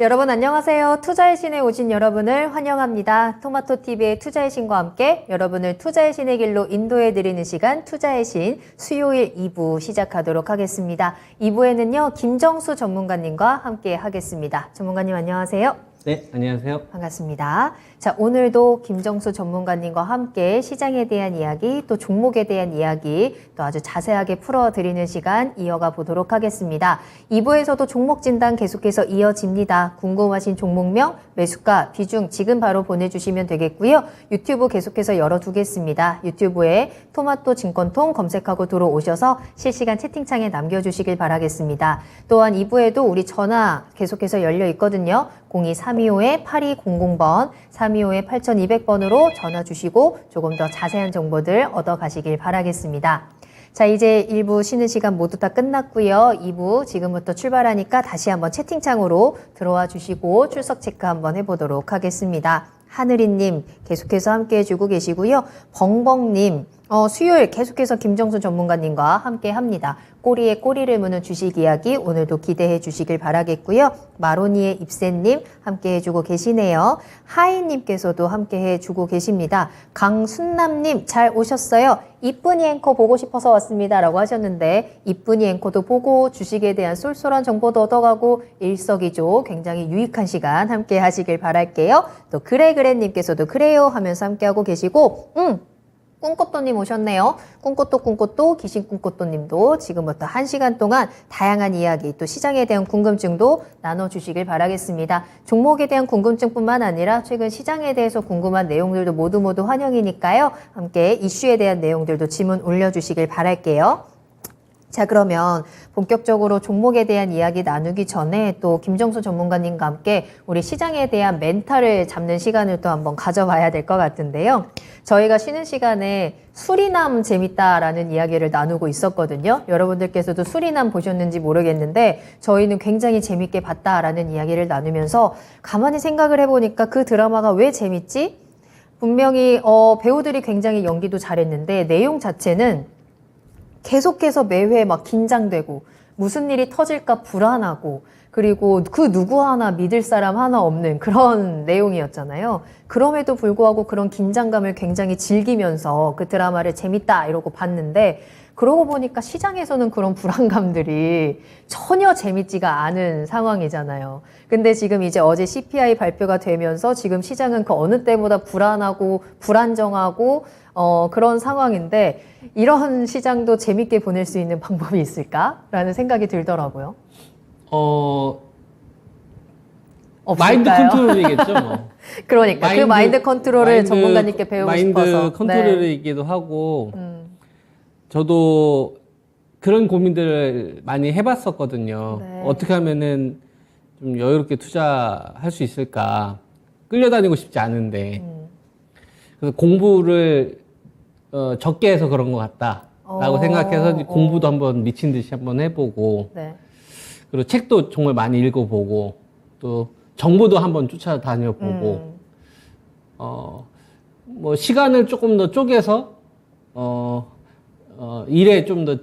여러분 안녕하세요. 투자의 신에 오신 여러분을 환영합니다. 토마토TV의 투자의 신과 함께 여러분을 투자의 신의 길로 인도해드리는 시간 투자의 신 수요일 2부 시작하도록 하겠습니다. 2부에는요. 김정수 전문가님과 함께 하겠습니다. 전문가님 안녕하세요. 네, 안녕하세요. 반갑습니다. 자, 오늘도 김정수 전문가님과 함께 시장에 대한 이야기, 또 종목에 대한 이야기, 또 아주 자세하게 풀어드리는 시간 이어가 보도록 하겠습니다. 2부에서도 종목 진단 계속해서 이어집니다. 궁금하신 종목명, 매수가, 비중 지금 바로 보내주시면 되겠고요. 유튜브 계속해서 열어두겠습니다. 유튜브에 토마토 증권통 검색하고 들어오셔서 실시간 채팅창에 남겨주시길 바라겠습니다. 또한 2부에도 우리 전화 계속해서 열려 있거든요. 02-325-8200번, 325-8200번으로 전화 주시고 조금 더 자세한 정보들 얻어가시길 바라겠습니다. 자, 이제 1부 쉬는 시간 모두 다 끝났고요. 2부 지금부터 출발하니까 다시 한번 채팅창으로 들어와 주시고 출석 체크 한번 해보도록 하겠습니다. 하늘이님 계속해서 함께 해주고 계시고요. 벙벙님 수요일 계속해서 김정수 전문가님과 함께 합니다. 꼬리에 꼬리를 무는 주식 이야기 오늘도 기대해 주시길 바라겠고요. 마로니의 입새님 함께 해주고 계시네요. 하이님께서도 함께 해주고 계십니다. 강순남님 잘 오셨어요. 이쁜이 앵커 보고 싶어서 왔습니다 라고 하셨는데 이쁜이 앵커도 보고 주식에 대한 쏠쏠한 정보도 얻어가고 일석이조 굉장히 유익한 시간 함께 하시길 바랄게요. 또 그래님께서도 그래요 하면서 함께 하고 계시고 꿈꽃도님 오셨네요. 꿈꽃도 귀신 꿈꽃도님도 지금부터 1시간 동안 다양한 이야기 또 시장에 대한 궁금증도 나눠주시길 바라겠습니다. 종목에 대한 궁금증뿐만 아니라 최근 시장에 대해서 궁금한 내용들도 모두 환영이니까요. 함께 이슈에 대한 내용들도 질문 올려주시길 바랄게요. 자, 그러면 본격적으로 종목에 대한 이야기 나누기 전에 또 김정수 전문가님과 함께 우리 시장에 대한 멘탈을 잡는 시간을 또 한번 가져봐야 될 것 같은데요. 저희가 쉬는 시간에 수리남 재밌다라는 이야기를 나누고 있었거든요. 여러분들께서도 수리남 보셨는지 모르겠는데 저희는 굉장히 재밌게 봤다라는 이야기를 나누면서 가만히 생각을 해보니까 그 드라마가 왜 재밌지? 분명히 배우들이 굉장히 연기도 잘했는데 내용 자체는 계속해서 매회 막 긴장되고 무슨 일이 터질까 불안하고 그리고 그 누구 하나 믿을 사람 하나 없는 그런 내용이었잖아요. 그럼에도 불구하고 그런 긴장감을 굉장히 즐기면서 그 드라마를 재밌다 이러고 봤는데 그러고 보니까 시장에서는 그런 불안감들이 전혀 재밌지가 않은 상황이잖아요. 근데 지금 이제 어제 CPI 발표가 되면서 지금 시장은 그 어느 때보다 불안하고 불안정하고 그런 상황인데 이런 시장도 재밌게 보낼 수 있는 방법이 있을까라는 생각이 들더라고요. 마인드 컨트롤이겠죠. 뭐. 그러니까 그 마인드 컨트롤을 전문가님께 배우고 싶어서. 마인드 컨트롤이기도 하고 저도 그런 고민들을 많이 해봤었거든요. 네. 어떻게 하면은 좀 여유롭게 투자할 수 있을까. 끌려다니고 싶지 않은데 그래서 공부를 적게 해서 그런 것 같다라고 생각해서 공부도 한번 미친 듯이 한번 해보고 네. 그리고 책도 정말 많이 읽어보고 또 정보도 한번 쫓아다녀보고 뭐 시간을 조금 더 쪼개서 일에 좀 더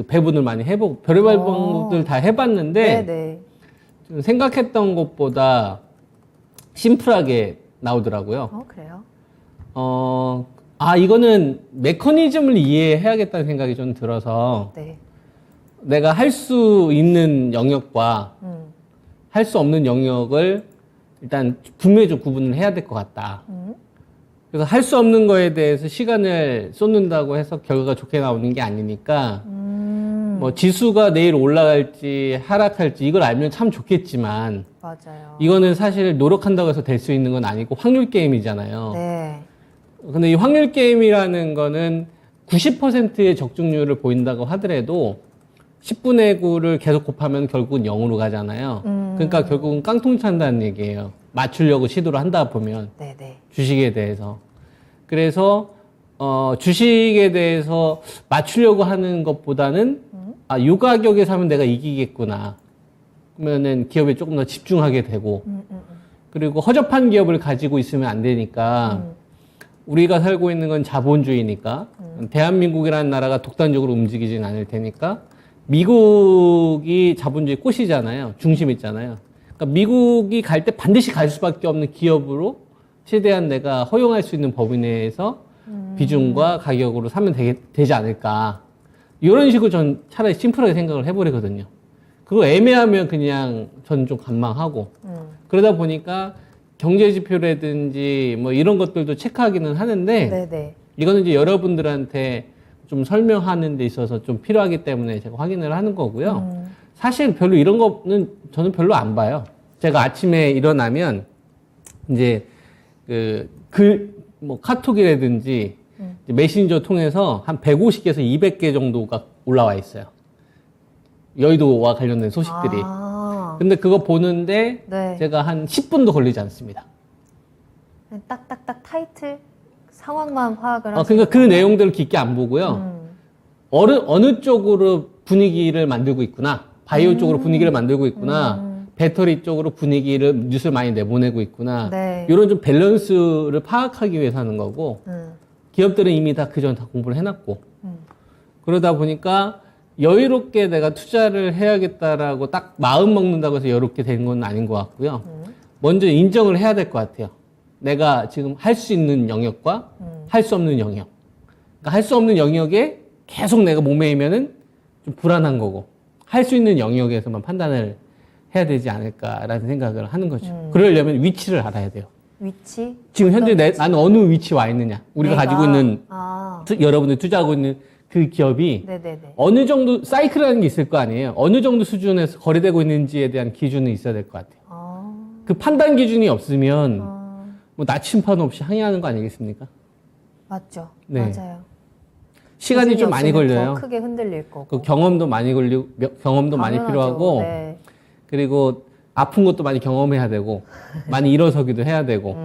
배분을 많이 해보고 별의별 방법들 다 해봤는데 네네. 좀 생각했던 것보다 심플하게 나오더라고요. 그래요? 이거는 메커니즘을 이해해야겠다는 생각이 좀 들어서 네. 내가 할 수 있는 영역과 할 수 없는 영역을 일단 분명히 좀 구분을 해야 될 것 같다. 그래서 할 수 없는 거에 대해서 시간을 쏟는다고 해서 결과가 좋게 나오는 게 아니니까 뭐 지수가 내일 올라갈지 하락할지 이걸 알면 참 좋겠지만 맞아요. 이거는 사실 노력한다고 해서 될 수 있는 건 아니고 확률 게임이잖아요. 네. 근데 이 확률 게임이라는 거는 90%의 적중률을 보인다고 하더라도 10분의 9를 계속 곱하면 결국은 0으로 가잖아요. 그러니까 결국은 깡통 찬다는 얘기예요. 맞추려고 시도를 한다 보면. 네네. 주식에 대해서. 그래서 주식에 대해서 맞추려고 하는 것보다는 요 가격에 사면 내가 이기겠구나. 그러면은 기업에 조금 더 집중하게 되고 그리고 허접한 기업을 가지고 있으면 안 되니까 우리가 살고 있는 건 자본주의니까 대한민국이라는 나라가 독단적으로 움직이진 않을 테니까 미국이 자본주의 꽃이잖아요. 중심 있잖아요. 그러니까 미국이 갈 때 반드시 갈 수밖에 없는 기업으로 최대한 내가 허용할 수 있는 범위 내에서 비중과 가격으로 사면 되지 않을까. 이런 식으로 전 차라리 심플하게 생각을 해버리거든요. 그거 애매하면 그냥 저는 좀 관망하고. 그러다 보니까 경제 지표라든지 뭐 이런 것들도 체크하기는 하는데 네네. 이거는 이제 여러분들한테 좀 설명하는 데 있어서 좀 필요하기 때문에 제가 확인을 하는 거고요. 사실 별로 이런 거는 저는 별로 안 봐요. 제가 아침에 일어나면 이제 뭐 카톡이라든지 이제 메신저 통해서 한 150개에서 200개 정도가 올라와 있어요. 여의도와 관련된 소식들이. 근데 그거 보는데 네. 제가 한 10분도 걸리지 않습니다. 딱딱딱 타이틀 상황만 파악을 하시는 그러니까 그 내용들을 깊게 안 보고요. 어느 쪽으로 분위기를 만들고 있구나. 바이오 쪽으로 분위기를 만들고 있구나. 배터리 쪽으로 분위기를 뉴스를 많이 내보내고 있구나. 네. 이런 좀 밸런스를 파악하기 위해서 하는 거고 기업들은 이미 다 그전 다 공부를 해놨고 그러다 보니까 여유롭게 내가 투자를 해야겠다라고 딱 마음 먹는다고 해서 여유롭게 되는 건 아닌 것 같고요. 먼저 인정을 해야 될 것 같아요. 내가 지금 할 수 있는 영역과 할 수 없는 영역. 그러니까 할 수 없는 영역에 계속 내가 목매이면은 좀 불안한 거고 할 수 있는 영역에서만 판단을 해야 되지 않을까라는 생각을 하는 거죠. 그러려면 위치를 알아야 돼요. 위치? 지금 현재 나는 어느 위치에 와 있느냐. 우리가 내가? 가지고 있는 아. 여러분들 투자하고 있는 그 기업이 네네네. 어느 정도 사이클이라는 게 있을 거 아니에요. 어느 정도 수준에서 거래되고 있는지에 대한 기준은 있어야 될 것 같아요. 그 판단 기준이 없으면 뭐 나침판 없이 항의하는 거 아니겠습니까? 맞죠. 네. 맞아요. 시간이 좀 많이 없으면 걸려요. 더 크게 흔들릴 거고. 그 경험도 많이 걸리고 경험도 많이 당연하죠. 필요하고 네. 그리고 아픈 것도 많이 경험해야 되고 많이 일어서기도 해야 되고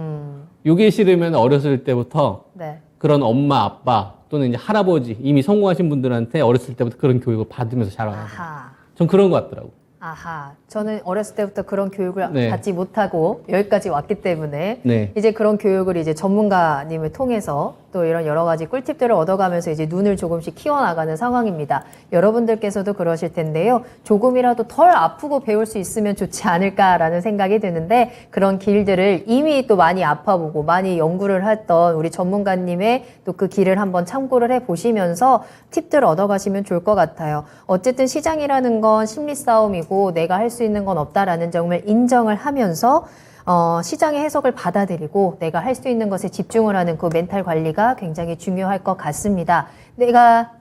요게 싫으면 어렸을 때부터 네. 그런 엄마 아빠 또는 이제 할아버지 이미 성공하신 분들한테 어렸을 때부터 그런 교육을 받으면서 자라요. 아하. 전 그런 것 같더라고. 아하. 저는 어렸을 때부터 그런 교육을 네. 받지 못하고 여기까지 왔기 때문에 네. 이제 그런 교육을 이제 전문가님을 통해서 또 이런 여러 가지 꿀팁들을 얻어가면서 이제 눈을 조금씩 키워나가는 상황입니다. 여러분들께서도 그러실 텐데요. 조금이라도 덜 아프고 배울 수 있으면 좋지 않을까라는 생각이 드는데 그런 길들을 이미 또 많이 아파보고 많이 연구를 했던 우리 전문가님의 또 그 길을 한번 참고를 해보시면서 팁들을 얻어가시면 좋을 것 같아요. 어쨌든 시장이라는 건 심리 싸움이고 내가 할 수 있는 건 없다라는 점을 인정을 하면서 시장의 해석을 받아들이고 내가 할 수 있는 것에 집중을 하는 그 멘탈 관리가 굉장히 중요할 것 같습니다. 내가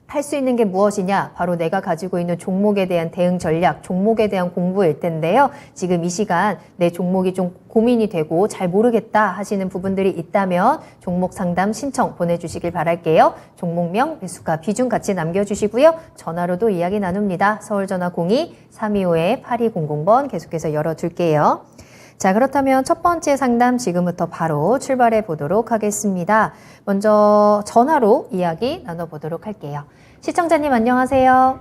할 수 있는 게 무엇이냐? 바로 내가 가지고 있는 종목에 대한 대응 전략, 종목에 대한 공부일 텐데요. 지금 이 시간 내 종목이 좀 고민이 되고 잘 모르겠다 하시는 부분들이 있다면 종목 상담 신청 보내주시길 바랄게요. 종목명, 매수가, 비중 같이 남겨주시고요. 전화로도 이야기 나눕니다. 서울전화 02-325-8200번 계속해서 열어둘게요. 자, 그렇다면 첫 번째 상담 지금부터 바로 출발해 보도록 하겠습니다. 먼저 전화로 이야기 나눠보도록 할게요. 시청자님 안녕하세요.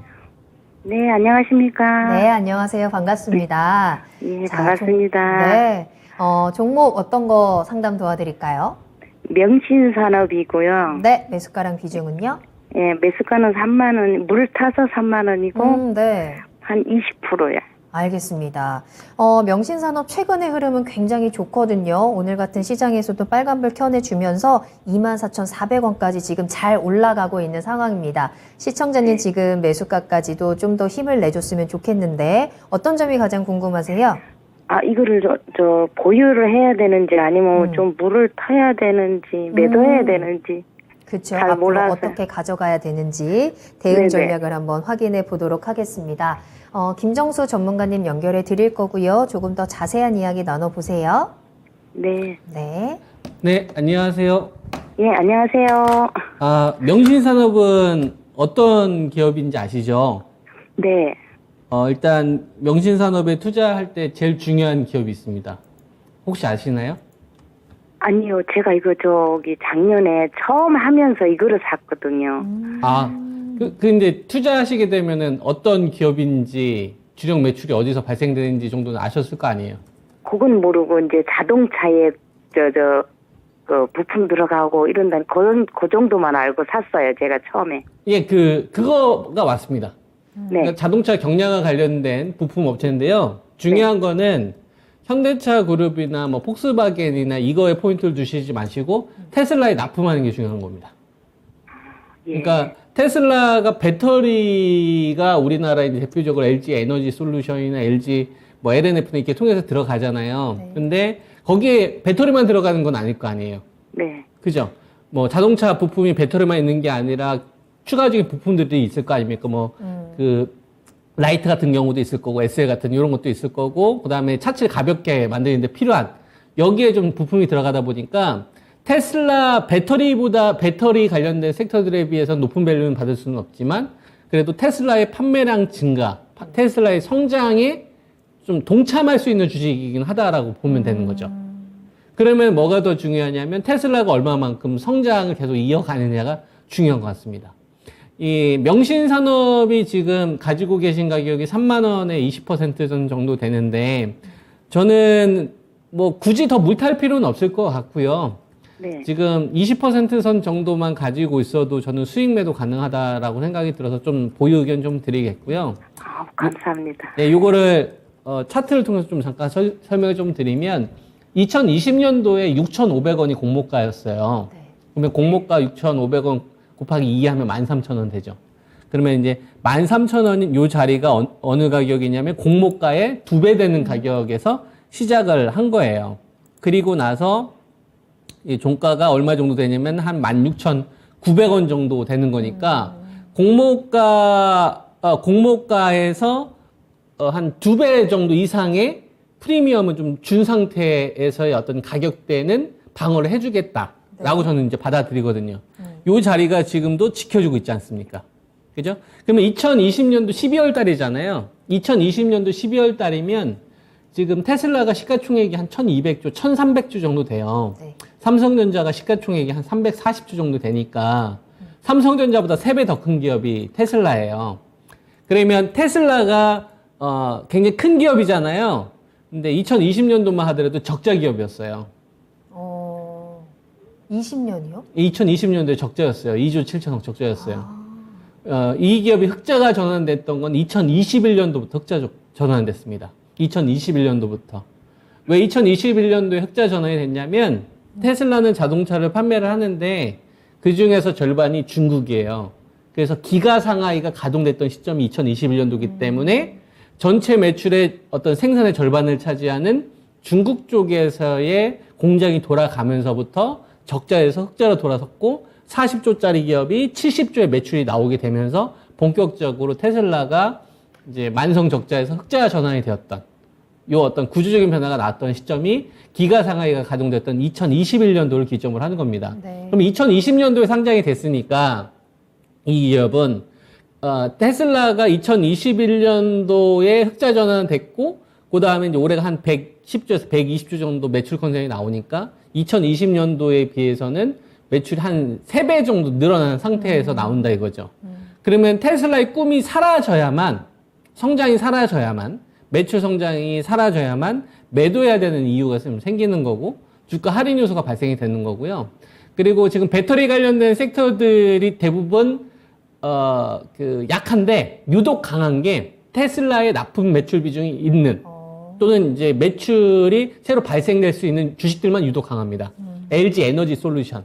네, 안녕하십니까. 네, 안녕하세요. 반갑습니다. 예, 자, 반갑습니다. 네, 종목 어떤 거 상담 도와드릴까요? 명신산업이고요. 네, 매수가랑 비중은요? 예, 매수가는 3만 원, 물 타서 3만 원이고 네. 한 20%요. 알겠습니다. 명신산업 최근의 흐름은 굉장히 좋거든요. 오늘 같은 시장에서도 빨간불 켜내주면서 24,400원까지 지금 잘 올라가고 있는 상황입니다. 시청자님 지금 매수가까지도 좀 더 힘을 내줬으면 좋겠는데 어떤 점이 가장 궁금하세요? 아, 이거를 저 보유를 해야 되는지 아니면 좀 물을 타야 되는지 매도해야 되는지 그렇죠. 잘 앞으로 몰라서요. 어떻게 가져가야 되는지 대응 네네. 전략을 한번 확인해 보도록 하겠습니다. 김정수 전문가님 연결해 드릴 거고요. 조금 더 자세한 이야기 나눠보세요. 네. 네. 네, 안녕하세요. 예, 안녕하세요. 명신산업은 어떤 기업인지 아시죠? 네. 일단 명신산업에 투자할 때 제일 중요한 기업이 있습니다. 혹시 아시나요? 아니요, 제가 이거 작년에 처음 하면서 이거를 샀거든요. 근데 투자하시게 되면은 어떤 기업인지 주력 매출이 어디서 발생되는지 정도는 아셨을 거 아니에요? 그건 모르고 이제 자동차에 그 부품 들어가고 이런다는 그 정도만 알고 샀어요. 제가 처음에. 예, 그거가 맞습니다. 네. 그러니까 자동차 경량과 관련된 부품 업체인데요. 중요한 거는 현대차 그룹이나 뭐 폭스바겐이나 이거에 포인트를 두시지 마시고 테슬라에 납품하는 게 중요한 겁니다. 예. 그러니까 테슬라가 배터리가 우리나라에 이제 대표적으로 LG 에너지 솔루션이나 LG 뭐 LNF는 이렇게 통해서 들어가잖아요. 네. 근데 거기에 배터리만 들어가는 건 아닐 거 아니에요. 네. 그죠? 뭐 자동차 부품이 배터리만 있는 게 아니라 추가적인 부품들이 있을 거 아닙니까? 뭐 그 라이트 같은 경우도 있을 거고 SL 같은 이런 것도 있을 거고 그다음에 차체를 가볍게 만드는데 필요한 여기에 좀 부품이 들어가다 보니까 테슬라 배터리 관련된 섹터들에 비해서 높은 밸류는 받을 수는 없지만 그래도 테슬라의 판매량 증가, 테슬라의 성장에 좀 동참할 수 있는 주식이긴 하다라고 보면 되는 거죠. 그러면 뭐가 더 중요하냐면 테슬라가 얼마만큼 성장을 계속 이어가느냐가 중요한 것 같습니다. 이 명신산업이 지금 가지고 계신 가격이 3만 원에 20% 정도 되는데 저는 뭐 굳이 더 물탈 필요는 없을 것 같고요. 네. 지금 20%선 정도만 가지고 있어도 저는 수익 매도 가능하다라고 생각이 들어서 좀 보유 의견 좀 드리겠고요. 감사합니다. 네, 요거를 차트를 통해서 좀 잠깐 설명을 좀 드리면 2020년도에 6,500원이 공모가였어요. 네. 그러면 공모가 6,500원 곱하기 2 하면 13,000원 되죠. 그러면 이제 13,000원인 요 자리가 어느 가격이냐면 공모가의 2배 되는 가격에서 시작을 한 거예요. 그리고 나서 이 종가가 얼마 정도 되냐면 한 16,900원 정도 되는 거니까 공모가에서 한 2배 정도 이상의 프리미엄을 좀 준 상태에서의 어떤 가격대는 방어를 해주겠다라고 저는 이제 받아들이거든요. 요 자리가 지금도 지켜주고 있지 않습니까? 그죠? 그러면 2020년도 12월 달이잖아요. 2020년도 12월 달이면 지금 테슬라가 시가총액이 한 1200조, 1300조 정도 돼요. 네. 삼성전자가 시가총액이 한 340조 정도 되니까 삼성전자보다 3배 더 큰 기업이 테슬라예요. 그러면 테슬라가 굉장히 큰 기업이잖아요. 근데 2020년도만 하더라도 적자 기업이었어요. 20년이요? 2020년도에 적자였어요. 2조 7천억 적자였어요. 이 기업이 흑자가 전환됐던 건 2021년도부터 흑자 전환됐습니다. 2021년도부터. 왜 2021년도에 흑자 전환이 됐냐면 테슬라는 자동차를 판매를 하는데 그 중에서 절반이 중국이에요. 그래서 기가 상하이가 가동됐던 시점이 2021년도이기 때문에 전체 매출의 어떤 생산의 절반을 차지하는 중국 쪽에서의 공장이 돌아가면서부터 적자에서 흑자로 돌아섰고 40조짜리 기업이 70조의 매출이 나오게 되면서 본격적으로 테슬라가 이제 만성 적자에서 흑자 전환이 되었던 요 어떤 구조적인 변화가 나왔던 시점이 기가 상하이가 가동됐던 2021년도를 기점으로 하는 겁니다. 네. 그럼 2020년도에 상장이 됐으니까 이 기업은 테슬라가 2021년도에 흑자 전환은 됐고 그 다음에 이제 올해가 한 110조에서 120조 정도 매출 컨센이 나오니까 2020년도에 비해서는 매출이 한 3배 정도 늘어난 상태에서 나온다 이거죠. 그러면 테슬라의 꿈이 사라져야만, 성장이 사라져야만, 매출 성장이 사라져야만 매도해야 되는 이유가 생기는 거고 주가 할인 요소가 발생이 되는 거고요. 그리고 지금 배터리 관련된 섹터들이 대부분 약한데 유독 강한 게 테슬라의 납품 매출 비중이 있는 또는 이제 매출이 새로 발생될 수 있는 주식들만 유독 강합니다. LG 에너지 솔루션.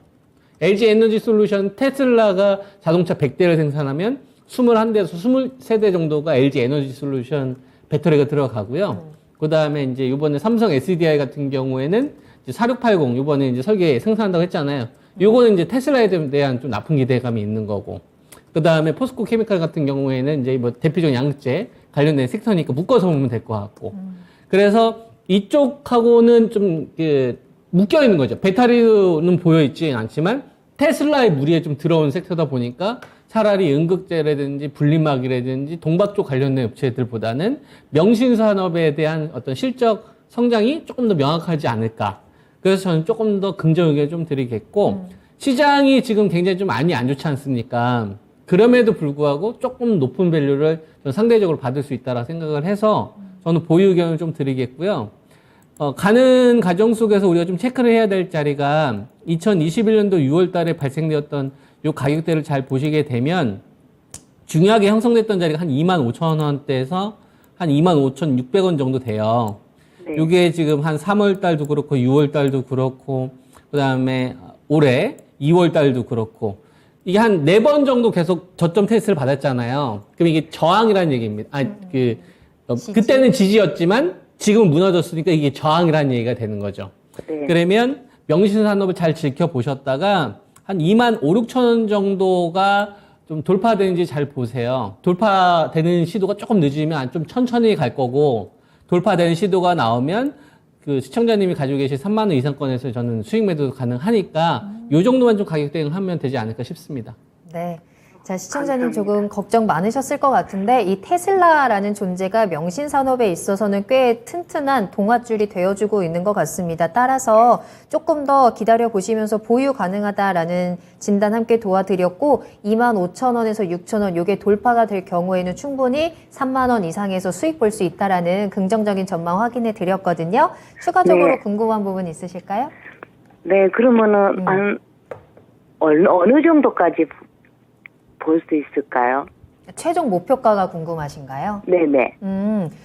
LG 에너지 솔루션 테슬라가 자동차 100대를 생산하면 21대에서 23대 정도가 LG 에너지 솔루션 배터리가 들어가고요. 그 다음에 이제 이번에 삼성 SDI 같은 경우에는 이제 4680 이번에 이제 설계 생산한다고 했잖아요. 요거는 이제 테슬라에 대한 좀 나쁜 기대감이 있는 거고. 그 다음에 포스코 케미칼 같은 경우에는 이제 뭐 대표적인 양극재 관련된 섹터니까 묶어서 보면 될 것 같고. 그래서 이쪽하고는 좀 묶여 있는 거죠. 배터리는 보여 있지 않지만 테슬라의 무리에 좀 들어온 섹터다 보니까 차라리 음극재라든지 분리막이라든지 동박 쪽 관련된 업체들보다는 명신산업에 대한 어떤 실적 성장이 조금 더 명확하지 않을까. 그래서 저는 조금 더 긍정 의견을 좀 드리겠고 시장이 지금 굉장히 좀 많이 안 좋지 않습니까? 그럼에도 불구하고 조금 높은 밸류를 좀 상대적으로 받을 수 있다라 생각을 해서 저는 보유 의견을 좀 드리겠고요. 가는 과정 속에서 우리가 좀 체크를 해야 될 자리가 2021년도 6월 달에 발생되었던 요 가격대를 잘 보시게 되면 중요하게 형성됐던 자리가 한 25,000원대에서 한 25,600원 정도 돼요. 네. 이게 지금 한 3월 달도 그렇고 6월 달도 그렇고 그다음에 올해 2월 달도 그렇고 이게 한 4번 정도 계속 저점 테스트를 받았잖아요. 그럼 이게 저항이라는 얘기입니다. 그때는 지지였지만 지금은 무너졌으니까 이게 저항이라는 얘기가 되는 거죠. 네. 그러면 명신산업을 잘 지켜보셨다가 한 25,000~26,000원 정도가 좀 돌파되는지 잘 보세요. 돌파되는 시도가 조금 늦으면 좀 천천히 갈 거고 돌파되는 시도가 나오면 그 시청자님이 가지고 계신 3만 원 이상권에서 저는 수익 매도도 가능하니까 요 정도만 좀 가격 대응하면 되지 않을까 싶습니다. 네. 자, 시청자님 조금 걱정 많으셨을 것 같은데 이 테슬라라는 존재가 명신산업에 있어서는 꽤 튼튼한 동아줄이 되어주고 있는 것 같습니다. 따라서 조금 더 기다려보시면서 보유 가능하다라는 진단 함께 도와드렸고 25,000원에서 6,000원 요게 돌파가 될 경우에는 충분히 3만 원 이상에서 수익 볼 수 있다라는 긍정적인 전망 확인해 드렸거든요. 추가적으로 네. 궁금한 부분 있으실까요? 네, 그러면은 한 어느 정도까지 볼 수 있을까요? 최종 목표가가 궁금하신가요? 네네.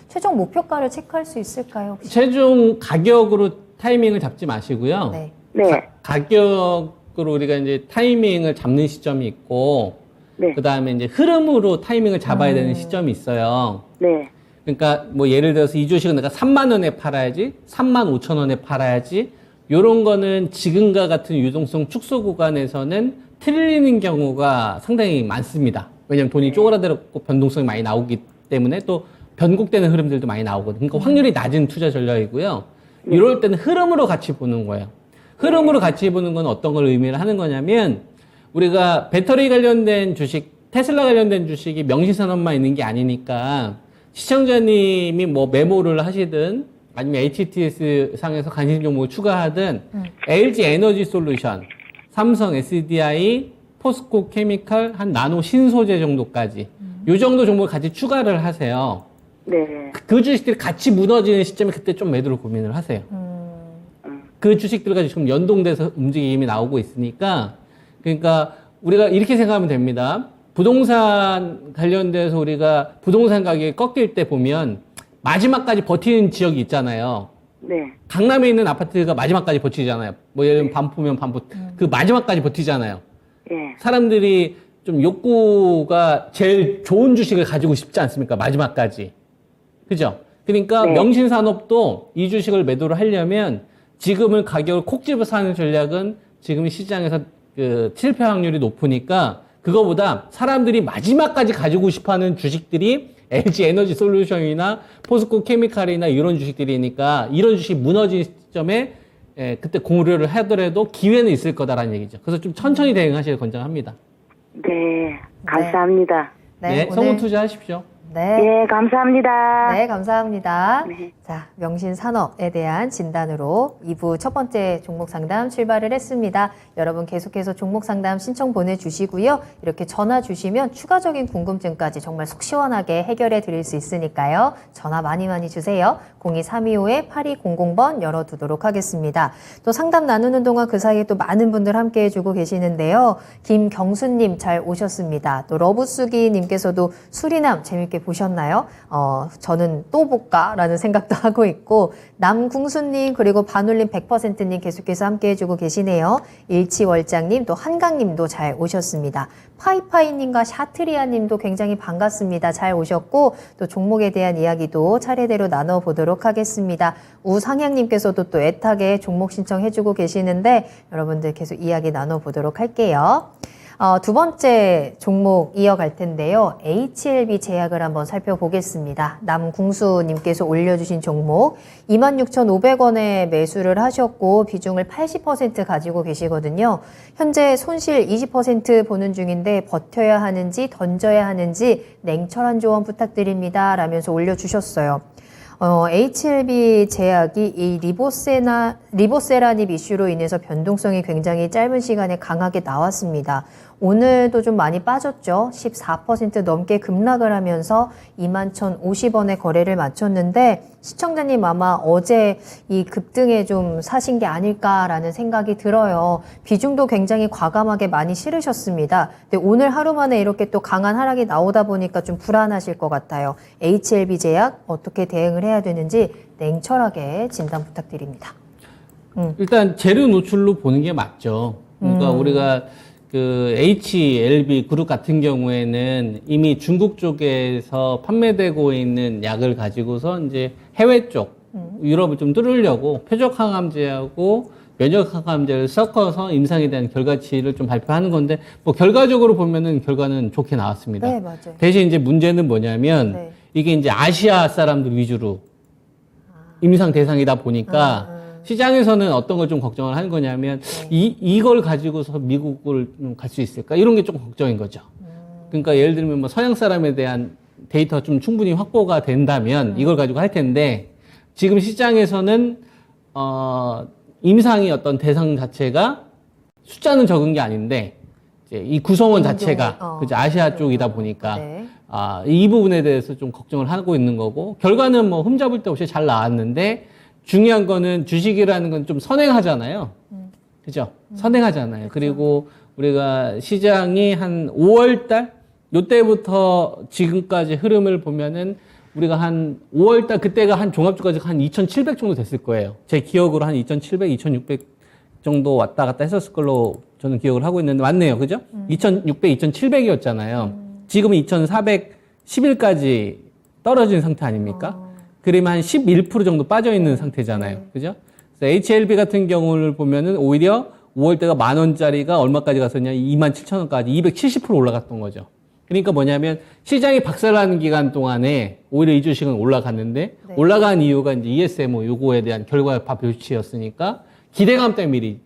최종 목표가를 체크할 수 있을까요? 혹시? 최종 가격으로 타이밍을 잡지 마시고요. 네. 네. 가격으로 우리가 이제 타이밍을 잡는 시점이 있고, 네. 그 다음에 이제 흐름으로 타이밍을 잡아야 되는 시점이 있어요. 네. 그러니까 뭐 예를 들어서 이 주식은 내가 3만 원에 팔아야지, 3만 5천 원에 팔아야지, 요런 거는 지금과 같은 유동성 축소 구간에서는 틀리는 경우가 상당히 많습니다. 왜냐하면 돈이 쪼그라들었고 변동성이 많이 나오기 때문에 또 변곡되는 흐름들도 많이 나오거든요. 그러니까 확률이 낮은 투자 전략이고요. 이럴 때는 흐름으로 같이 보는 거예요. 흐름으로 같이 보는 건 어떤 걸 의미를 하는 거냐면 우리가 배터리 관련된 주식, 테슬라 관련된 주식이 명시산업만 있는 게 아니니까 시청자님이 뭐 메모를 하시든 아니면 HTS 상에서 관심 종목을 추가하든 LG 에너지 솔루션, 삼성 SDI, 포스코 케미칼, 한 나노 신소재 정도까지 요 정도 종목을 같이 추가를 하세요. 네. 그 주식들이 같이 무너지는 시점에 그때 좀 매도를 고민을 하세요. 그 주식들과 지금 연동돼서 움직임이 나오고 있으니까 그러니까 우리가 이렇게 생각하면 됩니다. 부동산 관련돼서 우리가 부동산 가격이 꺾일 때 보면 마지막까지 버티는 지역이 있잖아요. 네. 강남에 있는 아파트가 마지막까지 버티잖아요. 뭐 예를 들면 반포면 반포 그 마지막까지 버티잖아요. 예. 사람들이 좀 욕구가 제일 좋은 주식을 가지고 싶지 않습니까? 마지막까지. 그죠? 그러니까 네. 명신산업도 이 주식을 매도를 하려면 지금은 가격을 콕 집어서 하는 전략은 지금 시장에서 그 실패 확률이 높으니까 그거보다 사람들이 마지막까지 가지고 싶어 하는 주식들이 LG 에너지 솔루션이나 포스코 케미칼이나 이런 주식들이니까 이런 주식 무너진 시점에 그때 고려를 하더라도 기회는 있을 거다라는 얘기죠. 그래서 좀 천천히 대응하시길 권장합니다. 네. 감사합니다. 네, 성공 투자하십시오. 네. 네, 감사합니다. 네, 감사합니다. 네. 자, 명신산업에 대한 진단으로 2부 첫 번째 종목 상담 출발을 했습니다. 여러분 계속해서 종목 상담 신청 보내주시고요. 이렇게 전화 주시면 추가적인 궁금증까지 정말 속 시원하게 해결해 드릴 수 있으니까요. 전화 많이 주세요. 02-325-8200번 열어두도록 하겠습니다. 또 상담 나누는 동안 그 사이에 또 많은 분들 함께 해주고 계시는데요. 김경수님 잘 오셨습니다. 또 러브수기님께서도 수리남 재밌게 보셨나요? 저는 또 볼까라는 생각도 하고 있고 남궁수님 그리고 반올림 100%님 계속해서 함께 해주고 계시네요. 일치월장님 또 한강님도 잘 오셨습니다. 파이파이님과 샤트리아님도 굉장히 반갑습니다. 잘 오셨고 또 종목에 대한 이야기도 차례대로 나눠보도록 하겠습니다. 우상향님께서도 또 애타게 종목 신청해주고 계시는데 여러분들 계속 이야기 나눠보도록 할게요. 두 번째 종목 이어갈 텐데요. HLB 제약을 한번 살펴보겠습니다. 남궁수님께서 올려주신 종목 26,500원에 매수를 하셨고 비중을 80% 가지고 계시거든요. 현재 손실 20% 보는 중인데 버텨야 하는지 던져야 하는지 냉철한 조언 부탁드립니다. 라면서 올려주셨어요. HLB 제약이 이 리보세라닙 이슈로 인해서 변동성이 굉장히 짧은 시간에 강하게 나왔습니다. 오늘도 좀 많이 빠졌죠. 14% 넘게 급락을 하면서 21,050원에 거래를 마쳤는데 시청자님 아마 어제 이 급등에 좀 사신 게 아닐까라는 생각이 들어요. 비중도 굉장히 과감하게 많이 실으셨습니다. 근데 오늘 하루 만에 이렇게 또 강한 하락이 나오다 보니까 좀 불안하실 것 같아요. HLB 제약 어떻게 대응을 해야 되는지 냉철하게 진단 부탁드립니다. 일단 재료 노출로 보는 게 맞죠. 그러니까 우리가 그 HLB 그룹 같은 경우에는 이미 중국 쪽에서 판매되고 있는 약을 가지고서 이제 해외 쪽 유럽을 좀 뚫으려고 표적 항암제하고 면역 항암제를 섞어서 임상에 대한 결과치를 좀 발표하는 건데 뭐 결과적으로 보면은 결과는 좋게 나왔습니다. 네, 맞아요. 대신 이제 문제는 뭐냐면 네. 이게 이제 아시아 사람들 위주로 임상 대상이다 보니까 시장에서는 어떤 걸 좀 걱정을 하는 거냐면 이걸 가지고서 미국을 갈 수 있을까 이런 게 좀 걱정인 거죠. 그러니까 예를 들면 뭐 서양 사람에 대한 데이터 좀 충분히 확보가 된다면 이걸 가지고 할 텐데 지금 시장에서는 임상이 어떤 대상 자체가 숫자는 적은 게 아닌데 이제 이 구성원 자체가 그죠 아시아 쪽이다 보니까 네. 이 부분에 대해서 좀 걱정을 하고 있는 거고 결과는 뭐 흠잡을 데 없이 잘 나왔는데 중요한 거는 주식이라는 건 좀 선행하잖아요. 그죠? 선행하잖아요. 그리고 우리가 시장이 한 5월 달? 요때부터 지금까지 흐름을 보면은 우리가 한 5월 달 그때가 한 종합주가가 한 2,700 정도 됐을 거예요. 제 기억으로 한 2,700, 2,600 정도 왔다 갔다 했었을 걸로 저는 기억을 하고 있는데 맞네요. 그죠? 2,600, 2,700이었잖아요. 지금은 2,411까지 떨어진 상태 아닙니까? 그러면 한 11% 정도 빠져 있는 상태잖아요. 그죠? 그래서 HLB 같은 경우를 보면은 오히려 5월 때가 10,000원짜리가 얼마까지 갔었냐? 27,000원까지 270% 올라갔던 거죠. 그러니까 뭐냐면 시장이 박살나는 기간 동안에 오히려 이 주식은 올라갔는데 네. 올라간 이유가 이제 ESMO 요거에 대한 결과 발표치였으니까 기대감 때문에 미리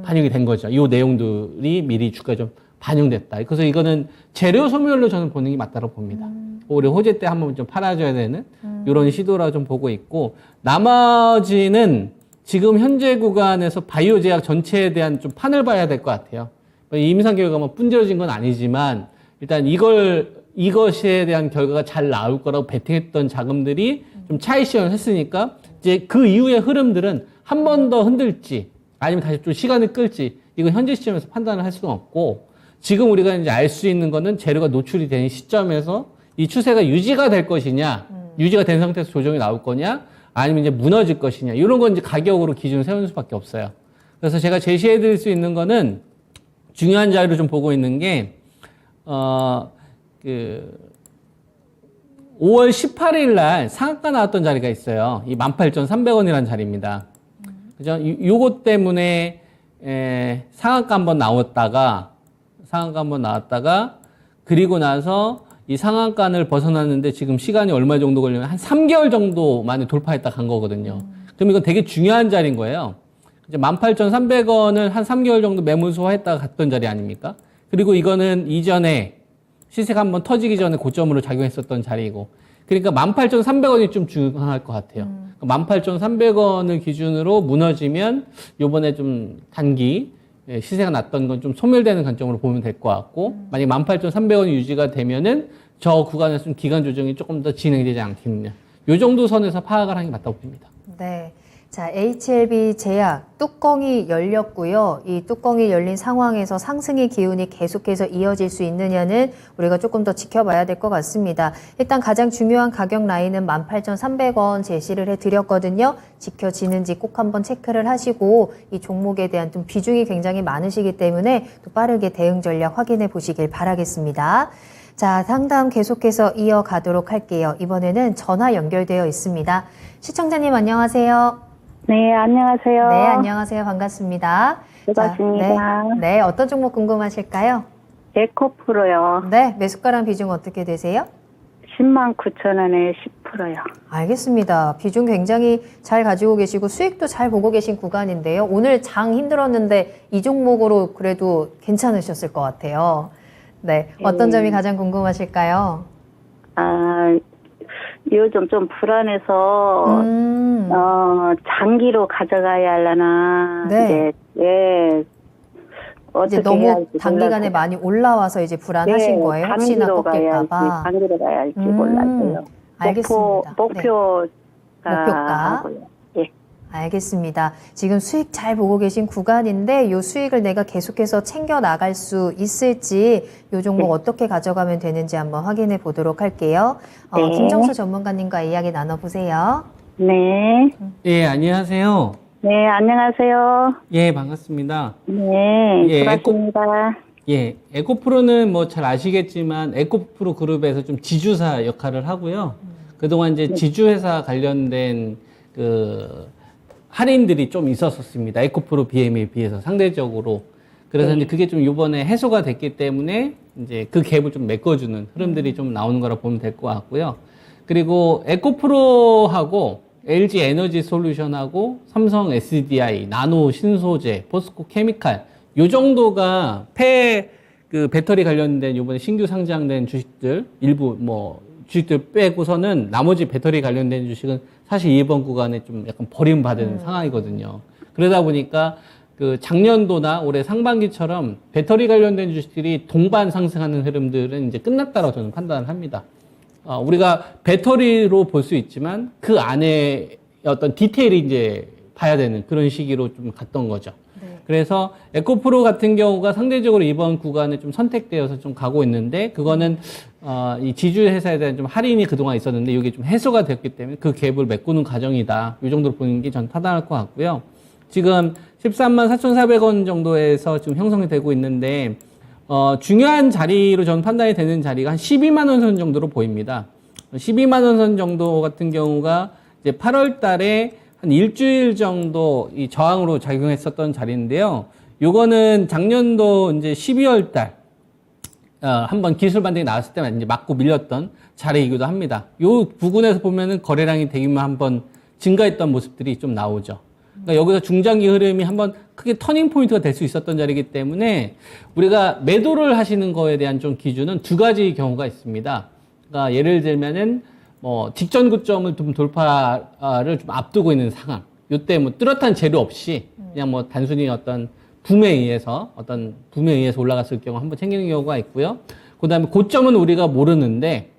반영이 된 거죠. 이 내용들이 미리 주가에 좀 반영됐다. 그래서 이거는 재료 소멸로 저는 보는 게 맞다고 봅니다. 오히려 호재 때 한번 좀 팔아줘야 되는 이런 시도라 좀 보고 있고 나머지는 지금 현재 구간에서 바이오 제약 전체에 대한 좀 판을 봐야 될 것 같아요. 이 임상 결과가 뭐 뿐져진 건 아니지만 일단 이것에 대한 결과가 잘 나올 거라고 베팅했던 자금들이 좀 차익 실현을 했으니까 이제 그 이후의 흐름들은 한 번 더 흔들지 아니면 다시 좀 시간을 끌지 이건 현재 시점에서 판단을 할 수는 없고 지금 우리가 이제 알 수 있는 거는 재료가 노출이 되는 시점에서 이 추세가 유지가 될 것이냐, 유지가 된 상태에서 조정이 나올 거냐, 아니면 이제 무너질 것이냐, 이런 건 이제 가격으로 기준을 세우는 수밖에 없어요. 그래서 제가 제시해 드릴 수 있는 거는 중요한 자료를 좀 보고 있는 게, 5월 18일 날 상한가 나왔던 자리가 있어요. 이 18,300원이라는 자리입니다. 그죠? 요것 때문에, 상한가 한번 나왔다가, 그리고 나서 이 상한간을 벗어났는데 지금 시간이 얼마 정도 걸리면 한 3개월 정도 만에 돌파했다 간 거거든요. 그럼 이건 되게 중요한 자리인 거예요. 이제 18,300원을 한 3개월 정도 매물 소화했다가 갔던 자리 아닙니까? 그리고 이거는 이전에 시세가 한번 터지기 전에 고점으로 작용했었던 자리이고. 그러니까 18,300원이 좀 중요할 것 같아요. 18,300원을 기준으로 무너지면 요번에 좀 단기 시세가 났던 건 좀 소멸되는 관점으로 보면 될 것 같고 만약 18,300원이 유지가 되면은 저 구간에서 좀 기간 조정이 조금 더 진행이 되지 않겠느냐. 요 정도 선에서 파악을 하는 게 맞다고 봅니다. 네. 자, HLB 제약 뚜껑이 열렸고요. 이 뚜껑이 열린 상황에서 상승의 기운이 계속해서 이어질 수 있느냐는 우리가 조금 더 지켜봐야 될 것 같습니다. 일단 가장 중요한 가격 라인은 18,300원 제시를 해드렸거든요. 지켜지는지 꼭 한번 체크를 하시고 이 종목에 대한 좀 비중이 굉장히 많으시기 때문에 또 빠르게 대응 전략 확인해 보시길 바라겠습니다. 자, 상담 계속해서 이어가도록 할게요. 이번에는 전화 연결되어 있습니다. 시청자님 안녕하세요. 네, 안녕하세요. 네, 안녕하세요. 반갑습니다. 반갑습니다. 자, 네, 어떤 종목 궁금하실까요? 에코프로요. 네, 매수가랑 비중 어떻게 되세요? 109,000원에 10%요. 알겠습니다. 비중 굉장히 잘 가지고 계시고 수익도 잘 보고 계신 구간인데요. 오늘 장 힘들었는데 이 종목으로 그래도 괜찮으셨을 것 같아요. 네, 어떤 점이 가장 궁금하실까요? 요즘 좀 불안해서, 장기로 가져가야 하려나. 네. 이제, 이제 어떻게 너무 해야 할지 단기간에 몰라서요. 많이 올라와서 이제 불안하신 거예요? 혹시나 단기로 가야 꺾일까봐. 할지 단기로 가야 할지 몰라서요. 알겠습니다. 목표가 목표가. 하고요. 예. 알겠습니다. 지금 수익 잘 보고 계신 구간인데 이 수익을 내가 계속해서 챙겨 나갈 수 있을지 이 종목 어떻게 가져가면 되는지 한번 확인해 보도록 할게요. 네. 김정수 전문가님과 이야기 나눠보세요. 네. 예, 안녕하세요. 네, 안녕하세요. 예, 반갑습니다. 네, 예, 반갑습니다. 예, 에코프로는 뭐 잘 아시겠지만 에코프로 그룹에서 좀 지주사 역할을 하고요. 그동안 이제 지주회사 관련된 그 할인들이 좀 있었었습니다. 에코프로 BM에 비해서 상대적으로. 그래서 이제 그게 좀 이번에 해소가 됐기 때문에 이제 그 갭을 좀 메꿔주는 흐름들이 좀 나오는 거라 보면 될 것 같고요. 그리고 에코프로하고 LG 에너지 솔루션하고 삼성 SDI, 나노 신소재, 포스코 케미칼 요 정도가 그 배터리 관련된 이번에 신규 상장된 주식들 일부 뭐 주식들 빼고서는 나머지 배터리 관련된 주식은 사실 이번 구간에 좀 약간 버림받은 상황이거든요. 그러다 보니까 그 작년도나 올해 상반기처럼 배터리 관련된 주식들이 동반 상승하는 흐름들은 이제 끝났다고 저는 판단을 합니다. 우리가 배터리로 볼 수 있지만 그 안에 어떤 디테일이 이제 봐야 되는 그런 시기로 좀 갔던 거죠. 네. 그래서 에코프로 같은 경우가 상대적으로 이번 구간에 좀 선택되어서 좀 가고 있는데 그거는 이 지주 회사에 대한 좀 할인이 그동안 있었는데 이게 좀 해소가 됐기 때문에 그 갭을 메꾸는 과정이다. 이 정도로 보는 게 전 타당할 것 같고요. 지금 13만 4,400원 정도에서 지금 형성이 되고 있는데 중요한 자리로 저는 판단이 되는 자리가 한 12만 원 선 정도로 보입니다. 12만 원 선 정도 같은 경우가 이제 8월 달에 한 일주일 정도 이 저항으로 작용했었던 자리인데요. 요거는 작년도 이제 12월 달 한번 기술 반등이 나왔을 때만 이제 맞고 밀렸던 자리이기도 합니다. 요 부근에서 보면은 거래량이 대규모 한번 증가했던 모습들이 좀 나오죠. 그러니까 여기서 중장기 흐름이 한번 크게 터닝 포인트가 될 수 있었던 자리이기 때문에 우리가 매도를 하시는 거에 대한 좀 기준은 두 가지 경우가 있습니다. 그러니까 예를 들면은 뭐 직전 고점을 좀 돌파를 좀 앞두고 있는 상황. 요때 뭐 뚜렷한 재료 없이 그냥 뭐 단순히 어떤 붐에 의해서 올라갔을 경우 한번 챙기는 경우가 있고요. 그다음에 고점은 우리가 모르는데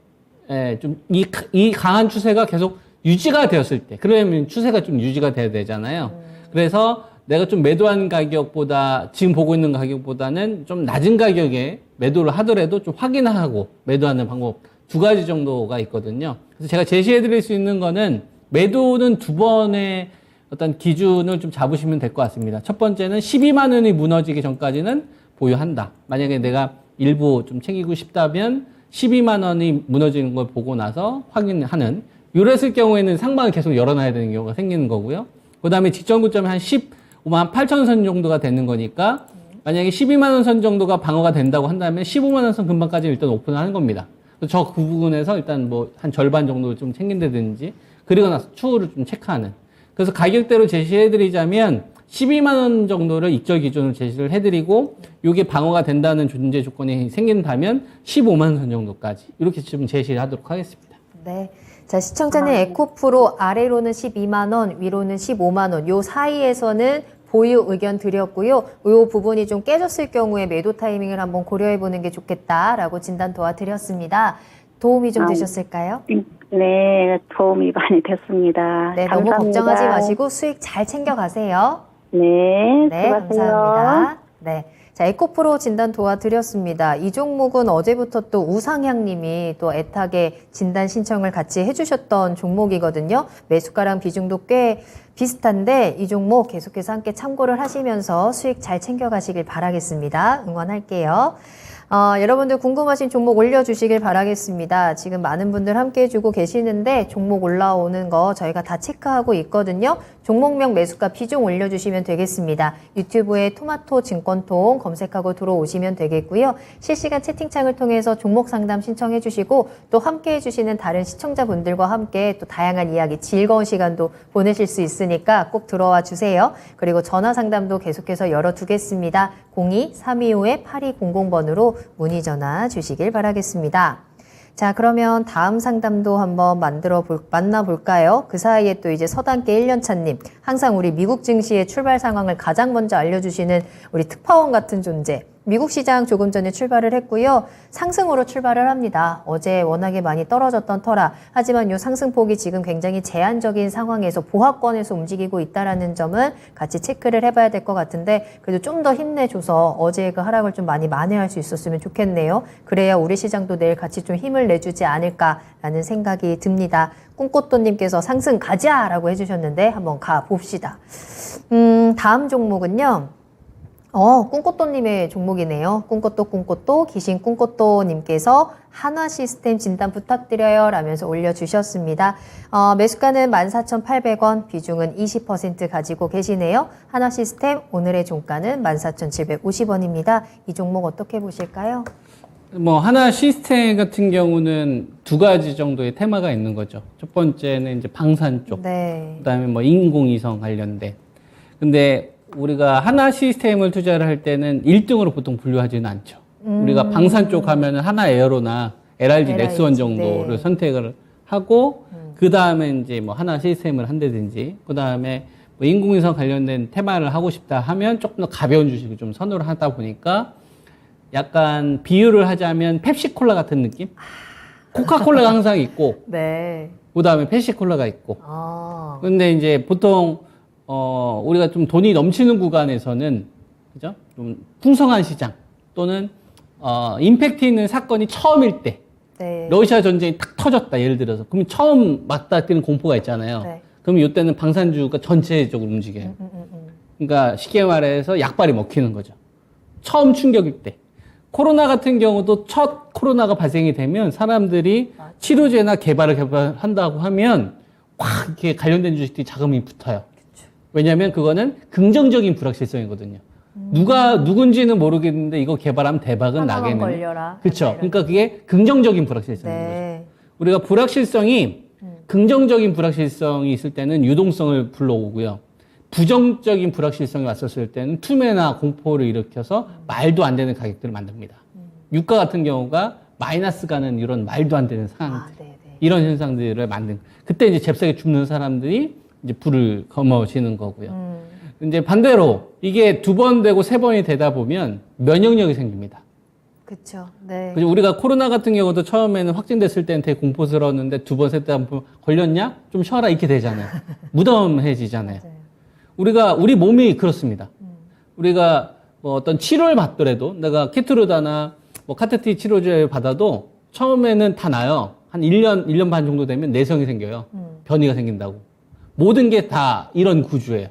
좀 이 강한 추세가 계속 유지가 되었을 때, 그러면 추세가 좀 유지가 돼야 되잖아요. 그래서 내가 좀 매도한 가격보다, 지금 보고 있는 가격보다는 좀 낮은 가격에 매도를 하더라도 좀 확인하고 매도하는 방법 두 가지 정도가 있거든요. 그래서 제가 제시해 드릴 수 있는 거는 매도는 두 번의 어떤 기준을 좀 잡으시면 될 것 같습니다. 첫 번째는 12만 원이 무너지기 전까지는 보유한다. 만약에 내가 일부 좀 챙기고 싶다면 12만 원이 무너지는 걸 보고 나서 확인하는, 이랬을 경우에는 상방을 계속 열어놔야 되는 경우가 생기는 거고요. 그 다음에 직전 고점이 한 15만 8천 선 정도가 되는 거니까 만약에 12만 원 선 정도가 방어가 된다고 한다면 15만 원 선 근방까지 일단 오픈을 하는 겁니다. 저 그 부분에서 일단 뭐 한 절반 정도 좀 챙긴다든지, 그리고 나서 추후를 좀 체크하는. 그래서 가격대로 제시해드리자면 12만 원 정도를 익절 기준으로 제시를 해드리고, 이게 방어가 된다는 존재 조건이 생긴다면 15만 원 정도까지 이렇게 좀 제시를 하도록 하겠습니다. 네. 자, 시청자님 에코프로 아래로는 12만 원, 위로는 15만 원. 요 사이에서는 보유 의견 드렸고요. 요 부분이 좀 깨졌을 경우에 매도 타이밍을 한번 고려해 보는 게 좋겠다라고 진단 도와드렸습니다. 도움이 좀 되셨을까요? 네, 도움이 많이 됐습니다. 네, 감사합니다. 너무 걱정하지 마시고 수익 잘 챙겨가세요. 네, 네, 수고하세요. 감사합니다. 네. 자, 에코프로 진단 도와드렸습니다. 이 종목은 어제부터 또 우상향님이 또 애타게 진단 신청을 같이 해주셨던 종목이거든요. 매수가랑 비중도 꽤 비슷한데 이 종목 계속해서 함께 참고를 하시면서 수익 잘 챙겨가시길 바라겠습니다. 응원할게요. 여러분들 궁금하신 종목 올려주시길 바라겠습니다. 지금 많은 분들 함께 해주고 계시는데 종목 올라오는 거 저희가 다 체크하고 있거든요. 종목명 매수가 비중 올려주시면 되겠습니다. 유튜브에 토마토 증권통 검색하고 들어오시면 되겠고요. 실시간 채팅창을 통해서 종목 상담 신청해 주시고 또 함께 해주시는 다른 시청자분들과 함께 또 다양한 이야기 즐거운 시간도 보내실 수 있으니까 꼭 들어와 주세요. 그리고 전화 상담도 계속해서 열어두겠습니다. 02-325-8200번으로 문의 전화 주시길 바라겠습니다. 자, 그러면 다음 상담도 한번 만나볼까요? 그 사이에 또 이제 서단계 1년차님, 항상 우리 미국 증시의 출발 상황을 가장 먼저 알려주시는 우리 특파원 같은 존재. 미국 시장 조금 전에 출발을 했고요. 상승으로 출발을 합니다. 어제 워낙에 많이 떨어졌던 터라. 하지만 이 상승폭이 지금 굉장히 제한적인 상황에서 보합권에서 움직이고 있다는 점은 같이 체크를 해봐야 될 것 같은데 그래도 좀 더 힘내줘서 어제의 그 하락을 좀 많이 만회할 수 있었으면 좋겠네요. 그래야 우리 시장도 내일 같이 좀 힘을 내주지 않을까라는 생각이 듭니다. 꿈꽃도님께서 상승 가자라고 해주셨는데 한번 가봅시다. 다음 종목은요. 꿈꽃도님의 종목이네요. 꿈꽃도 귀신 꿈꽃도님께서 한화 시스템 진단 부탁드려요 라면서 올려주셨습니다. 매수가는 14,800원, 비중은 20% 가지고 계시네요. 한화 시스템 오늘의 종가는 14,750원입니다. 이 종목 어떻게 보실까요? 뭐 하나 시스템 같은 경우는 두 가지 정도의 테마가 있는 거죠. 첫 번째는 이제 방산 쪽, 네. 그다음에 뭐 인공위성 관련된. 근데 우리가 하나 시스템을 투자를 할 때는 1등으로 보통 분류하지는 않죠. 우리가 방산 쪽 하면은 하나 에어로나 LRG 넥스원 정도를 네. 선택을 하고 그 다음에 이제 뭐 하나 시스템을 한다든지 그 다음에 뭐 인공위성 관련된 테마를 하고 싶다 하면 조금 더 가벼운 주식을 좀 선호를 하다 보니까 약간 비유를 하자면 펩시콜라 같은 느낌? 코카콜라가 항상 있고 네. 그 다음에 펩시콜라가 있고 아. 근데 이제 보통 우리가 좀 돈이 넘치는 구간에서는, 그죠? 좀 풍성한 시장 또는, 임팩트 있는 사건이 처음일 때, 네. 러시아 전쟁이 탁 터졌다, 예를 들어서. 그럼 처음 맞닥뜨리는 공포가 있잖아요. 네. 그럼 이때는 방산주가 전체적으로 움직여요. 그러니까 쉽게 말해서 약발이 먹히는 거죠. 처음 충격일 때. 코로나 같은 경우도 첫 코로나가 발생이 되면 사람들이 치료제나 개발한다고 하면 확 이렇게 관련된 주식들이 자금이 붙어요. 왜냐하면 그거는 긍정적인 불확실성이거든요. 누군지는 모르겠는데 이거 개발하면 대박은 하나만 나겠는. 걸려라. 그렇죠. 그러니까 그게 긍정적인 불확실성인 거죠. 네. 우리가 불확실성이 긍정적인 불확실성이 있을 때는 유동성을 불러오고요. 부정적인 불확실성이 왔었을 때는 투매나 공포를 일으켜서 말도 안 되는 가격들을 만듭니다. 유가 같은 경우가 마이너스 가는 이런 말도 안 되는 상황, 네네. 이런 현상들을 만든. 그때 이제 잽싸게 죽는 사람들이 이제 불을 거머쥐는 거고요. 이제 반대로 이게 두 번 되고 세 번이 되다 보면 면역력이 생깁니다. 그렇죠. 네. 그죠? 우리가 코로나 같은 경우도 처음에는 확진됐을 때는 되게 공포스러웠는데 두 번, 세 번 걸렸냐? 좀 쉬어라 이렇게 되잖아요. 무덤해지잖아요. 우리 몸이 그렇습니다. 우리가 뭐 어떤 치료를 받더라도 내가 케트루다나 뭐 카테티 치료제를 받아도 처음에는 다 나요. 한 1년 반 정도 되면 내성이 생겨요. 변이가 생긴다고. 모든 게 다 이런 구조예요.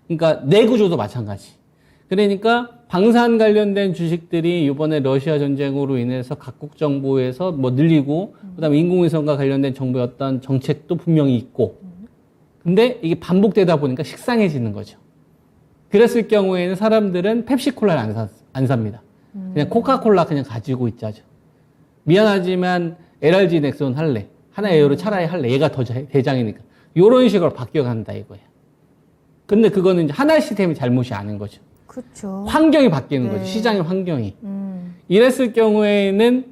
그러니까 내 구조도 마찬가지. 그러니까 방산 관련된 주식들이 이번에 러시아 전쟁으로 인해서 각국 정부에서 뭐 늘리고 그다음에 인공위성과 관련된 정부의 어떤 정책도 분명히 있고 근데 이게 반복되다 보니까 식상해지는 거죠. 그랬을 경우에는 사람들은 펩시콜라를 안 삽니다. 그냥 코카콜라 그냥 가지고 있자죠. 미안하지만 LRG 넥슨 할래. 하나 에어로 차라리 할래. 얘가 더 대장이니까. 요런 식으로 바뀌어간다 이거예요. 근데 그거는 이제 하나 시스템이 잘못이 아닌 거죠. 그렇죠. 환경이 바뀌는 네. 거죠. 시장의 환경이. 이랬을 경우에는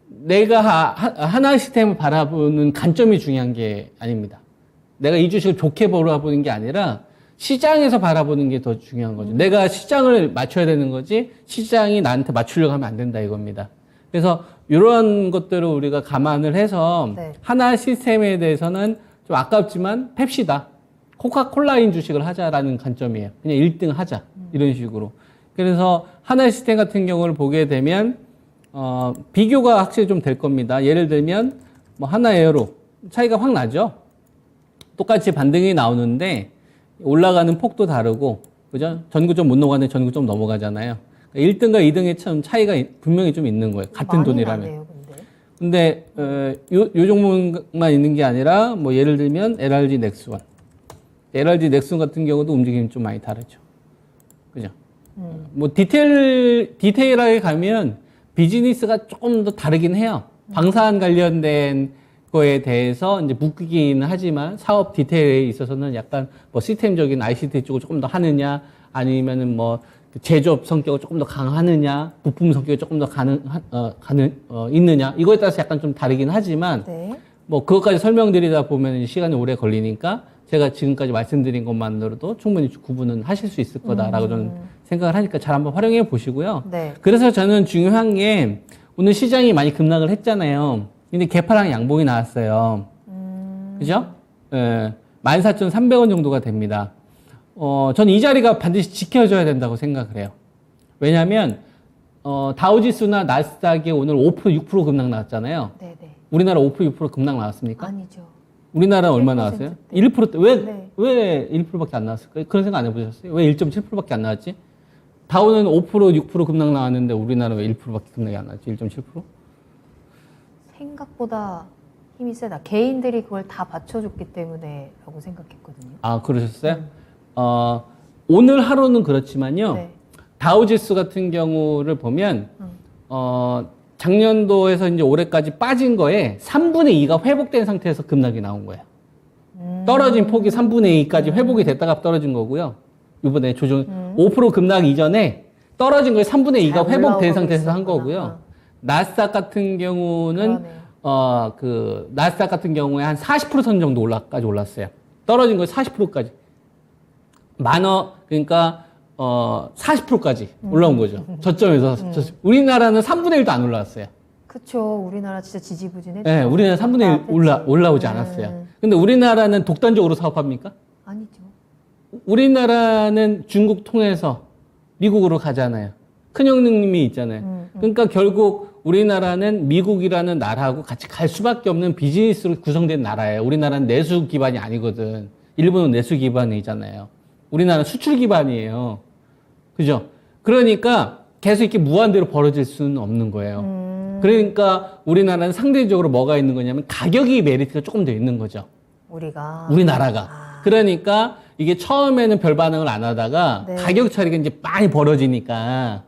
내가 하나 시스템을 바라보는 관점이 중요한 게 아닙니다. 내가 이 주식을 좋게 바라보는 게 아니라 시장에서 바라보는 게 더 중요한 거죠. 내가 시장을 맞춰야 되는 거지 시장이 나한테 맞추려고 하면 안 된다 이겁니다. 그래서 이런 것들을 우리가 감안을 해서 네. 하나 시스템에 대해서는 좀 아깝지만 펩시다. 코카콜라인 주식을 하자라는 관점이에요. 그냥 1등 하자. 이런 식으로. 그래서 하나 시스템 같은 경우를 보게 되면 비교가 확실히 좀 될 겁니다. 예를 들면 뭐 하나 에어로 차이가 확 나죠. 똑같이 반등이 나오는데 올라가는 폭도 다르고 그죠? 전구점 못 넘어가는데 전구점 넘어가잖아요. 1등과 2등의 참 차이가 분명히 좀 있는 거예요. 같은 많이 돈이라면. 나네요, 근데 요 종목만 있는 게 아니라 뭐 예를 들면 LRG 넥스원. LRG 넥슨 같은 경우도 움직임이 좀 많이 다르죠. 그죠? 뭐 디테일하게 가면 비즈니스가 조금 더 다르긴 해요. 방산 관련된 거에 대해서 이제 묶이기는 하지만 사업 디테일에 있어서는 약간 뭐 시스템적인 ICT 쪽을 조금 더 하느냐 아니면은 뭐 그 제조업 성격이 조금 더 강하느냐, 부품 성격이 조금 더 있느냐, 이거에 따라서 약간 좀 다르긴 하지만, 네. 뭐, 그것까지 설명드리다 보면 시간이 오래 걸리니까, 제가 지금까지 말씀드린 것만으로도 충분히 구분은 하실 수 있을 거다라고 저는 생각을 하니까 잘 한번 활용해 보시고요. 네. 그래서 저는 중요한 게, 오늘 시장이 많이 급락을 했잖아요. 근데 개파랑 양봉이 나왔어요. 그죠? 예. 14,300원 정도가 됩니다. 저는 이 자리가 반드시 지켜줘야 된다고 생각을 해요. 왜냐면, 다우지수나 나스닥이 오늘 5%, 6% 급락 나왔잖아요. 네, 네. 우리나라 5%, 6% 급락 나왔습니까? 아니죠. 우리나라는 얼마 1% 나왔어요? 대. 1%대. 왜, 네. 왜 1%밖에 안 나왔을까요? 그런 생각 안 해보셨어요? 왜 1.7%밖에 안 나왔지? 다우는 5%, 6% 급락 나왔는데 우리나라는 왜 1%밖에 급락이 안 나왔지? 1.7%? 생각보다 힘이 세다. 개인들이 그걸 다 받쳐줬기 때문에라고 생각했거든요. 아, 그러셨어요? 오늘 하루는 그렇지만요. 네. 다우지수 같은 경우를 보면, 작년도에서 이제 올해까지 빠진 거에 3분의 2가 회복된 상태에서 급락이 나온 거예요. 떨어진 폭이 3분의 2까지 회복이 됐다가 떨어진 거고요. 이번에 조정, 5% 급락 이전에 떨어진 거에 3분의 2가 잘 회복된 올라오고 상태에서 한 있었구나. 거고요. 나스닥 같은 경우는, 그러네요. 나스닥 같은 경우에 한 40% 정도 까지 올랐어요. 떨어진 거에 40%까지. 그러니까, 40%까지 올라온 거죠. 저점에서. 우리나라는 3분의 1도 안 올라왔어요. 그쵸. 우리나라 진짜 지지부진했죠. 네, 우리나라 3분의 1 올라오지 않았어요. 근데 우리나라는 독단적으로 사업합니까? 아니죠. 우리나라는 중국 통해서 미국으로 가잖아요. 큰형님이 있잖아요. 그러니까 결국 우리나라는 미국이라는 나라하고 같이 갈 수밖에 없는 비즈니스로 구성된 나라예요. 우리나라는 내수 기반이 아니거든. 일본은 내수 기반이잖아요. 우리나라는 수출 기반이에요. 그죠? 그러니까 계속 이렇게 무한대로 벌어질 수는 없는 거예요. 그러니까 우리나라는 상대적으로 뭐가 있는 거냐면 가격이 메리트가 조금 더 있는 거죠. 우리나라가. 그러니까 이게 처음에는 별 반응을 안 하다가 네. 가격 차이가 이제 많이 벌어지니까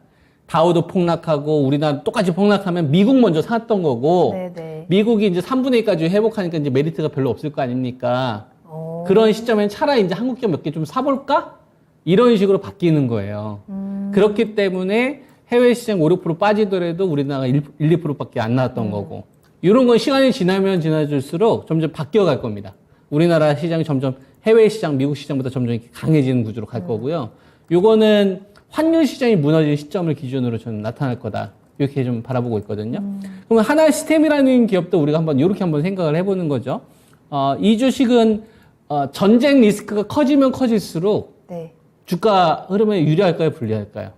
다우도 폭락하고 우리나라 똑같이 폭락하면 미국 먼저 샀던 거고 네네. 미국이 이제 3분의 2까지 회복하니까 이제 메리트가 별로 없을 거 아닙니까? 그런 시점엔 차라리 이제 한국 기업 몇 개 좀 사볼까? 이런 식으로 바뀌는 거예요. 그렇기 때문에 해외 시장 5, 6% 빠지더라도 우리나라가 1, 2%밖에 안 나왔던 거고. 이런 건 시간이 지나면 지나질수록 점점 바뀌어갈 겁니다. 우리나라 시장이 점점 해외 시장, 미국 시장보다 점점 이렇게 강해지는 구조로 갈 거고요. 요거는 환율 시장이 무너진 시점을 기준으로 저는 나타날 거다. 이렇게 좀 바라보고 있거든요. 그럼 하나시스템이라는 기업도 우리가 한번 이렇게 한번 생각을 해보는 거죠. 이 주식은 전쟁 리스크가 커지면 커질수록 네. 주가 흐름에 유리할까요, 불리할까요?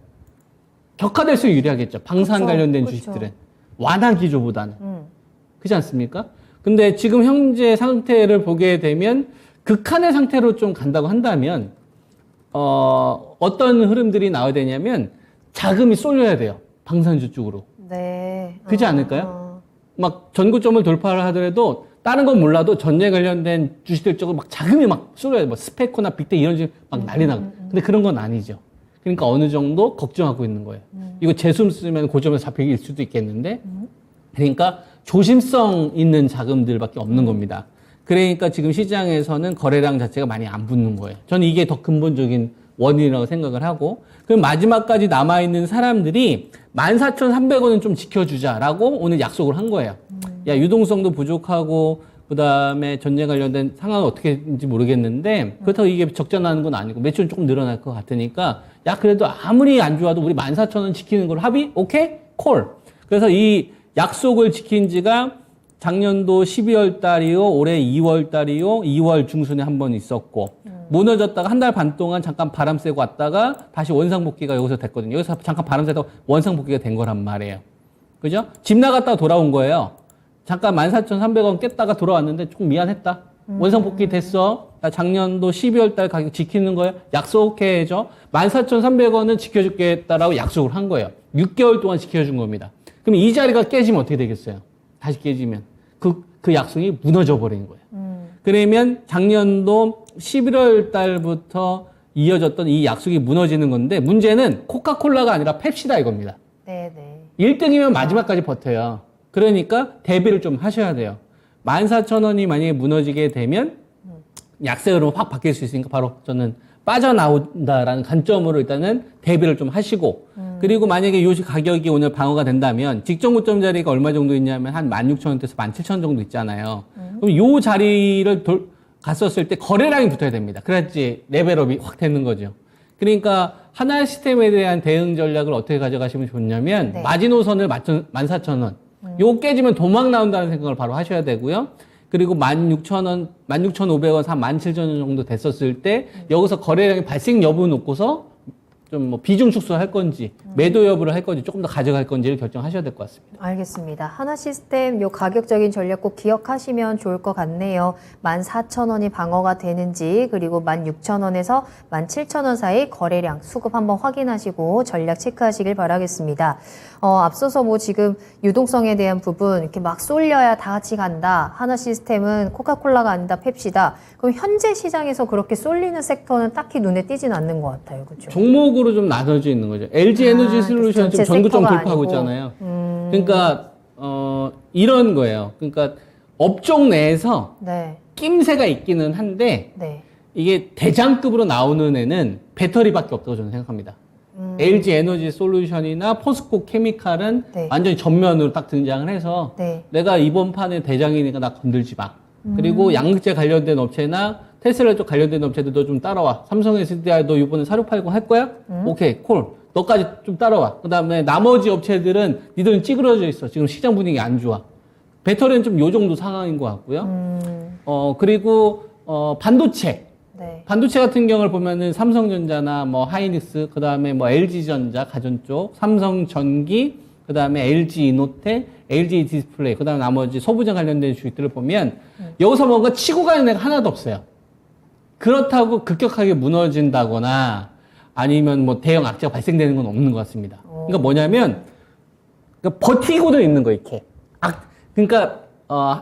격화될수록 유리하겠죠. 방산 그쵸, 관련된 그쵸. 주식들은 완화 기조보다는. 그렇지 않습니까? 근데 지금 현재 상태를 보게 되면 극한의 상태로 좀 간다고 한다면 어떤 흐름들이 나와야 되냐면 자금이 쏠려야 돼요. 방산주 쪽으로. 네. 그렇지 않을까요? 막 전고점을 돌파를 하더라도 다른 건 몰라도 전쟁 관련된 주식들 쪽으로 막 자금이 막 쏠려야 돼요. 뭐 스페코나 빅텍 이런 식으로 막 난리 나고. 근데 그런 건 아니죠. 그러니까 어느 정도 걱정하고 있는 거예요. 이거 재수음 쓰면 고점에서 잡힐 수도 있겠는데 그러니까 조심성 있는 자금들밖에 없는 겁니다. 그러니까 지금 시장에서는 거래량 자체가 많이 안 붙는 거예요. 저는 이게 더 근본적인 원인이라고 생각을 하고 그럼 마지막까지 남아있는 사람들이 14,300원은 좀 지켜주자라고 오늘 약속을 한 거예요. 야, 유동성도 부족하고 그다음에 전쟁 관련된 상황은 어떻게인지 모르겠는데 그렇다고 이게 적자나는 건 아니고 매출은 조금 늘어날 것 같으니까 야, 그래도 아무리 안 좋아도 우리 14,000원 지키는 걸 합의? 오케이? 콜. 그래서 이 약속을 지킨 지가 작년도 12월 달이요, 올해 2월 달이요, 2월 중순에 한 번 있었고, 무너졌다가 한 달 반 동안 잠깐 바람 쐬고 왔다가 다시 원상복귀가 여기서 됐거든요. 여기서 잠깐 바람 쐬다가 원상복귀가 된 거란 말이에요. 그죠? 집 나갔다가 돌아온 거예요. 잠깐 14,300원 깼다가 돌아왔는데 조금 미안했다. 원상복귀 됐어. 나 작년도 12월 달 가격 지키는 거예요. 약속해줘. 14,300원은 지켜주겠다라고 약속을 한 거예요. 6개월 동안 지켜준 겁니다. 그럼 이 자리가 깨지면 어떻게 되겠어요? 다시 깨지면. 그 약속이 무너져 버리는 거예요. 그러면 작년도 11월 달부터 이어졌던 이 약속이 무너지는 건데 문제는 코카콜라가 아니라 펩시다 이겁니다. 네네. 1등이면 마지막까지 버텨요. 그러니까 대비를 좀 하셔야 돼요. 14,000원이 만약에 무너지게 되면 약세 흐름은 확 바뀔 수 있으니까 바로 저는 빠져나온다라는 관점으로 일단은 대비를 좀 하시고 그리고 만약에 요 가격이 오늘 방어가 된다면 직전 고점 자리가 얼마 정도 있냐면 한 16,000원대에서 17,000원 정도 있잖아요. 그럼 요 자리를 갔었을 때 거래량이 붙어야 됩니다. 그래야지 레벨업이 확 되는 거죠. 그러니까 하나 시스템에 대한 대응 전략을 어떻게 가져가시면 좋냐면 네. 마지노선을 14,000원. 요거 깨지면 도망 나온다는 생각을 바로 하셔야 되고요. 그리고 16,000원, 16,500원, 17,000원 정도 됐었을 때 여기서 거래량이 발생 여부 놓고서 좀 뭐 비중 축소할 건지 매도 여부를 할 건지 조금 더 가져갈 건지를 결정하셔야 될 것 같습니다. 알겠습니다. 하나 시스템 요 가격적인 전략 꼭 기억하시면 좋을 것 같네요. 14,000원이 방어가 되는지 그리고 16,000원에서 17,000원 사이 거래량 수급 한번 확인하시고 전략 체크하시길 바라겠습니다. 앞서서 뭐 지금 유동성에 대한 부분 이렇게 막 쏠려야 다 같이 간다. 하나 시스템은 코카콜라가 아니다. 펩시다. 그럼 현재 시장에서 그렇게 쏠리는 섹터는 딱히 눈에 띄진 않는 것 같아요. 그렇죠? 종목으로 좀 나눠져 있는 거죠. LG 에너지 솔루션 전체 지금 전구점 섹터가 돌파하고 아니고. 있잖아요. 그러니까 이런 거예요. 그러니까 업종 내에서 네. 낌새가 있기는 한데 네. 이게 대장급으로 나오는 애는 배터리밖에 없다고 저는 생각합니다. LG 에너지 솔루션이나 포스코 케미칼은 네. 완전히 전면으로 딱 등장을 해서 네. 내가 이번 판에 대장이니까 나 건들지 마. 그리고 양극재 관련된 업체나 테슬라 쪽 관련된 업체들도 좀 따라와. 삼성 SDI 너 이번에 4680 할 거야? 오케이, 콜. 너까지 좀 따라와. 그 다음에 나머지 업체들은 니들은 찌그러져 있어. 지금 시장 분위기 안 좋아. 배터리는 좀 요 정도 상황인 것 같고요. 그리고 반도체. 네. 반도체 같은 경우를 보면은 삼성전자나 뭐 하이닉스, 그 다음에 뭐 LG전자 가전 쪽, 삼성전기, 그 다음에 LG 이노텍, LG 디스플레이, 그 다음에 나머지 소부장 관련된 주식들을 보면 여기서 뭔가 치고 가는 애가 하나도 없어요. 그렇다고 급격하게 무너진다거나 아니면 뭐 대형 악재가 발생되는 건 없는 것 같습니다. 그러니까 뭐냐면 그러니까 버티고도 있는 거 이렇게. 그러니까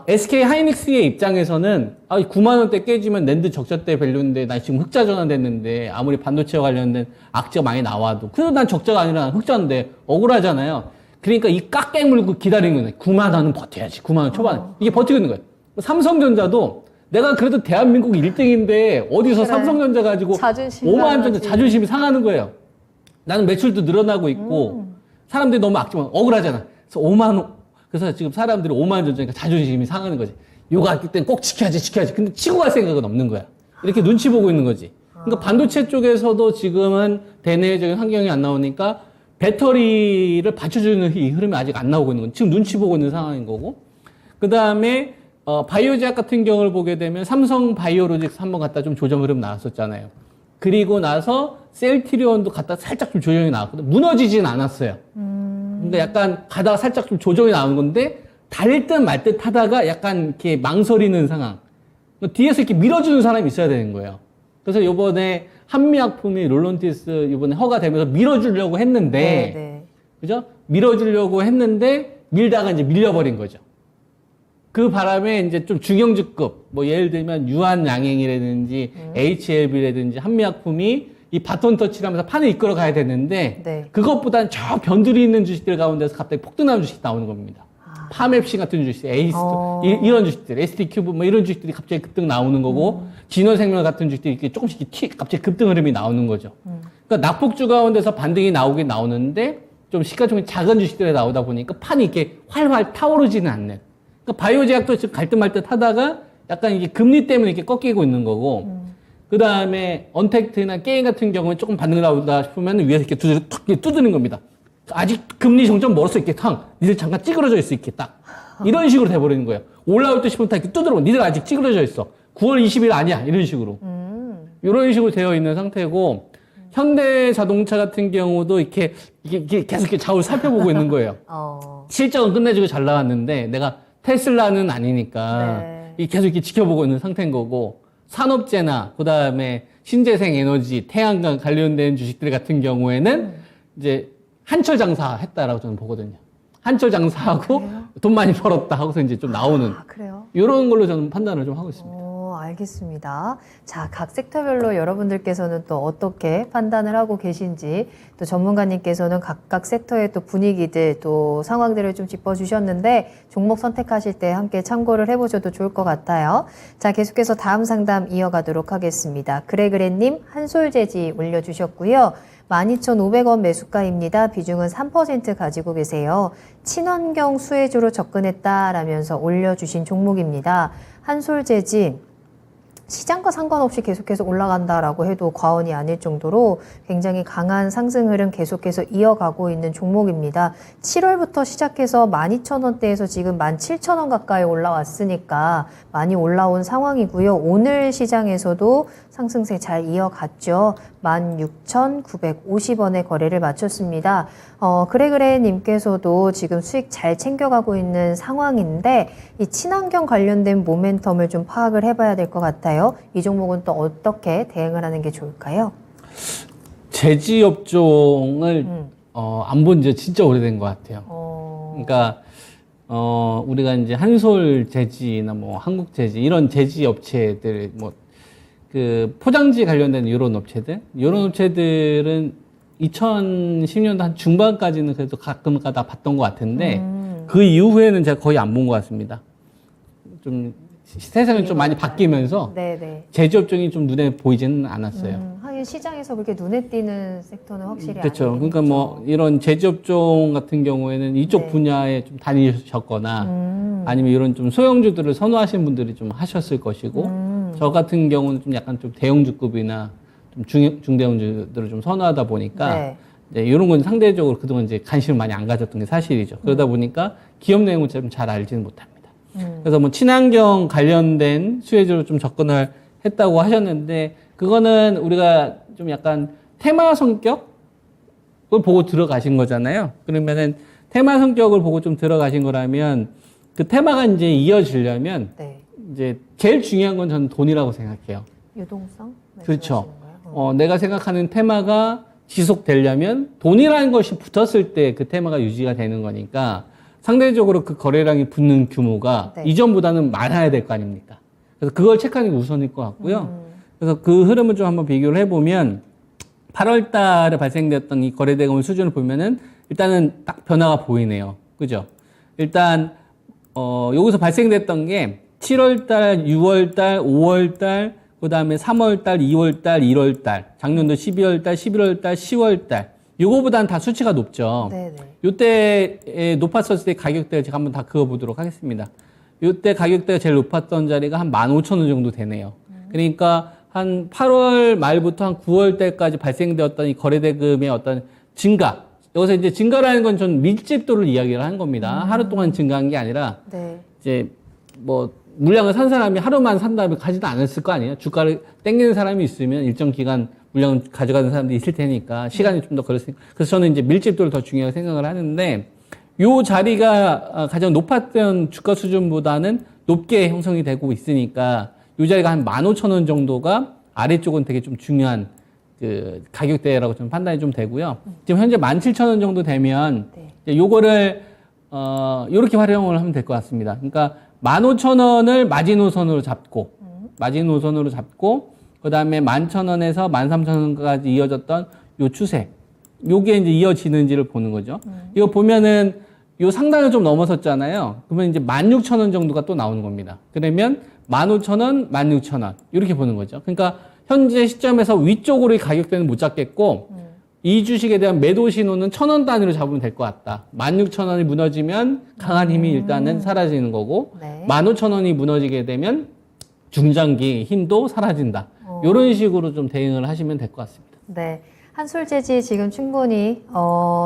SK 하이닉스의 입장에서는 9만 원대 깨지면 낸드 적자대 밸류인데 나 지금 흑자 전환됐는데 아무리 반도체와 관련된 악재가 많이 나와도 그래도 난 적자가 아니라 흑자인데 억울하잖아요. 그러니까 이 깍깨 물고 기다리는 거예요. 9만 원은 버텨야지. 9만 원 초반에. 이게 버티고 있는 거예요. 삼성전자도 내가 그래도 대한민국 1등인데 어디서 그래. 삼성전자 가지고 자존심 5만 원 정도 상하지. 자존심이 상하는 거예요. 나는 매출도 늘어나고 있고 사람들이 너무 악지만 억울하잖아. 그래서 5만 원. 그래서 지금 사람들이 5만 원 정도니까 자존심이 상하는 거지. 요거 할 때는 꼭 지켜야지. 근데 치고 갈 생각은 없는 거야. 이렇게 눈치 보고 있는 거지. 그러니까 반도체 쪽에서도 지금은 대내적인 환경이 안 나오니까 배터리를 받쳐주는 이 흐름이 아직 안 나오고 있는 건 지금 눈치 보고 있는 상황인 거고. 그 다음에 바이오제약 같은 경우를 보게 되면 삼성 바이오로직스 한번 갖다 좀 조정 흐름 나왔었잖아요. 그리고 나서 셀트리온도 갖다 살짝 좀 조정이 나왔거든요. 무너지진 않았어요. 그러니까 약간 가다가 살짝 좀 조정이 나오는 건데 달 듯 말 듯 하다가 약간 이렇게 망설이는 상황. 뒤에서 이렇게 밀어주는 사람이 있어야 되는 거예요. 그래서 요번에 한미약품이 롤론티스 이번에 허가되면서 밀어주려고 했는데, 네. 그죠? 밀어주려고 했는데 밀다가 이제 밀려버린 거죠. 그 바람에 이제 좀 중형주급, 뭐 예를 들면 유한양행이라든지 HLB라든지 한미약품이 이 바톤 터치를 하면서 판을 이끌어 가야 되는데 네. 그것보다는 저 변두리 있는 주식들 가운데서 갑자기 폭등하는 주식이 나오는 겁니다. 파맵시 같은 주식, 이런 주식들, ST큐브 뭐 이런 주식들이 갑자기 급등 나오는 거고 진원생명 같은 주식들이 이렇게 조금씩 갑자기 급등 흐름이 나오는 거죠. 그러니까 낙폭주 가운데서 반등이 나오긴 나오는데 좀 시가총액 작은 주식들에 나오다 보니까 판이 이렇게 활활 타오르지는 않는. 그러니까 바이오제약도 지금 갈 듯 말 듯 하다가 약간 이게 금리 때문에 이렇게 꺾이고 있는 거고. 그 다음에 언택트나 게임 같은 경우는 조금 반등 나오다 싶으면 위에서 이렇게 툭 두드는 겁니다. 아직 금리 정점 멀었어, 이렇게 니들 잠깐 찌그러져 있어, 이렇게 딱. 이런 식으로 돼버리는 거예요. 올라올 때 싶으면 다 이렇게 두드려. 니들 아직 찌그러져 있어. 9월 20일 아니야. 이런 식으로. 이런 식으로 되어 있는 상태고, 현대자동차 같은 경우도 이렇게 계속 이렇게 좌우를 살펴보고 있는 거예요. 실적은 끝내주고 잘 나왔는데, 내가 테슬라는 아니니까, 네. 계속 이렇게 지켜보고 있는 상태인 거고, 산업재나, 그 다음에 신재생 에너지, 태양광 관련된 주식들 같은 경우에는, 이제, 한철 장사 했다라고 저는 보거든요. 한철 장사하고 돈 많이 벌었다 하고서 이제 좀 나오는. 그래요? 이런 걸로 저는 판단을 좀 하고 있습니다. 알겠습니다. 자, 각 섹터별로 여러분들께서는 또 어떻게 판단을 하고 계신지, 또 전문가님께서는 각각 섹터의 또 분위기들, 또 상황들을 좀 짚어주셨는데, 종목 선택하실 때 함께 참고를 해보셔도 좋을 것 같아요. 자, 계속해서 다음 상담 이어가도록 하겠습니다. 그래그래님, 한솔재지 올려주셨고요. 12,500원 매수가입니다. 비중은 3% 가지고 계세요. 친환경 수혜주로 접근했다라면서 올려주신 종목입니다. 한솔재지 시장과 상관없이 계속해서 올라간다라고 해도 과언이 아닐 정도로 굉장히 강한 상승 흐름 계속해서 이어가고 있는 종목입니다. 7월부터 시작해서 12,000원대에서 지금 17,000원 가까이 올라왔으니까 많이 올라온 상황이고요. 오늘 시장에서도 상승세 잘 이어갔죠. 16,950원에 거래를 마쳤습니다. 그래그래 님께서도 지금 수익 잘 챙겨가고 있는 상황인데 이 친환경 관련된 모멘텀을 좀 파악을 해봐야 될 것 같아요. 이 종목은 또 어떻게 대응을 하는 게 좋을까요? 제지 업종을 안 본 지 진짜 오래된 것 같아요. 그러니까 우리가 이제 한솔 제지나 뭐 한국 제지 이런 제지 업체들 뭐 그 포장지 관련된 이런 업체들은 2010년도 한 중반까지는 그래도 가끔 가다 봤던 것 같은데 그 이후에는 제가 거의 안 본 것 같습니다. 좀 세상이 좀 많이 바뀌면서 네네. 제지 업종이 좀 눈에 보이지는 않았어요. 하긴 시장에서 그렇게 눈에 띄는 섹터는 확실히 그렇죠. 아니겠죠. 그러니까 뭐 이런 제지 업종 같은 경우에는 이쪽 네. 분야에 좀 다니셨거나 아니면 이런 좀 소형주들을 선호하시는 분들이 좀 하셨을 것이고 저 같은 경우는 좀 약간 좀 대형주급이나 좀 중대형주들을 좀 선호하다 보니까 네. 이제 이런 건 상대적으로 그동안 이제 관심을 많이 안 가졌던 게 사실이죠. 그러다 보니까 기업 내용을 좀 잘 알지는 못합니다. 그래서 뭐 친환경 관련된 수혜주로 좀 접근을 했다고 하셨는데 그거는 우리가 좀 약간 테마 성격을 보고 들어가신 거잖아요. 그러면은 테마 성격을 보고 좀 들어가신 거라면 그 테마가 이제 이어지려면 네. 이제 제일 중요한 건 저는 돈이라고 생각해요. 유동성? 그렇죠. 말씀하시는 거예요? 내가 생각하는 테마가 지속되려면 돈이라는 것이 붙었을 때 그 테마가 유지가 되는 거니까 상대적으로 그 거래량이 붙는 규모가 네. 이전보다는 많아야 될 거 아닙니까? 그래서 그걸 체크하는 게 우선일 것 같고요. 그래서 그 흐름을 좀 한번 비교를 해보면 8월 달에 발생됐던 이 거래대금 수준을 보면은 일단은 딱 변화가 보이네요. 그죠? 일단, 여기서 발생됐던 게 7월 달, 6월 달, 5월 달, 그 다음에 3월 달, 2월 달, 1월 달, 작년도 12월 달, 11월 달, 10월 달. 요거보다는 다 수치가 높죠. 네네. 요때 높았었을 때 가격대를 제가 한번 다 그어보도록 하겠습니다. 요때 가격대가 제일 높았던 자리가 한 15,000원 정도 되네요. 그러니까 한 8월 말부터 한 9월 때까지 발생되었던 이 거래대금의 어떤 증가. 여기서 이제 증가라는 건 전 밀집도를 이야기를 한 겁니다. 하루 동안 증가한 게 아니라 네. 이제 뭐 물량을 산 사람이 하루만 산 다음에 가지도 않았을 거 아니에요. 주가를 땡기는 사람이 있으면 일정 기간 물량을 가져가는 사람들이 있을 테니까 시간이 좀 더 걸렸으니까. 그래서 저는 이제 밀집도를 더 중요하게 생각을 하는데 요 자리가 가장 높았던 주가 수준보다는 높게 형성이 되고 있으니까 요 자리가 한 15,000원 정도가 아래쪽은 되게 좀 중요한 그 가격대라고 좀 판단이 좀 되고요. 지금 현재 17,000원 정도 되면 이제 요거를 요렇게 활용을 하면 될 것 같습니다. 그러니까 15,000원을 마지노선으로 잡고 그 다음에 11,000원에서 13,000원까지 이어졌던 요 추세. 요게 이제 이어지는지를 보는 거죠. 이거 보면은 요 상단을 좀 넘어섰잖아요. 그러면 이제 16,000원 정도가 또 나오는 겁니다. 그러면 15,000원, 16,000원. 이렇게 보는 거죠. 그러니까 현재 시점에서 위쪽으로 이 가격대는 못 잡겠고 이 주식에 대한 매도 신호는 1,000원 단위로 잡으면 될 것 같다. 16,000원이 무너지면 강한 힘이 일단은 사라지는 거고 네. 15,000원이 무너지게 되면 중장기 힘도 사라진다. 이런 식으로 좀 대응을 하시면 될 것 같습니다. 네. 한솔재지 지금 충분히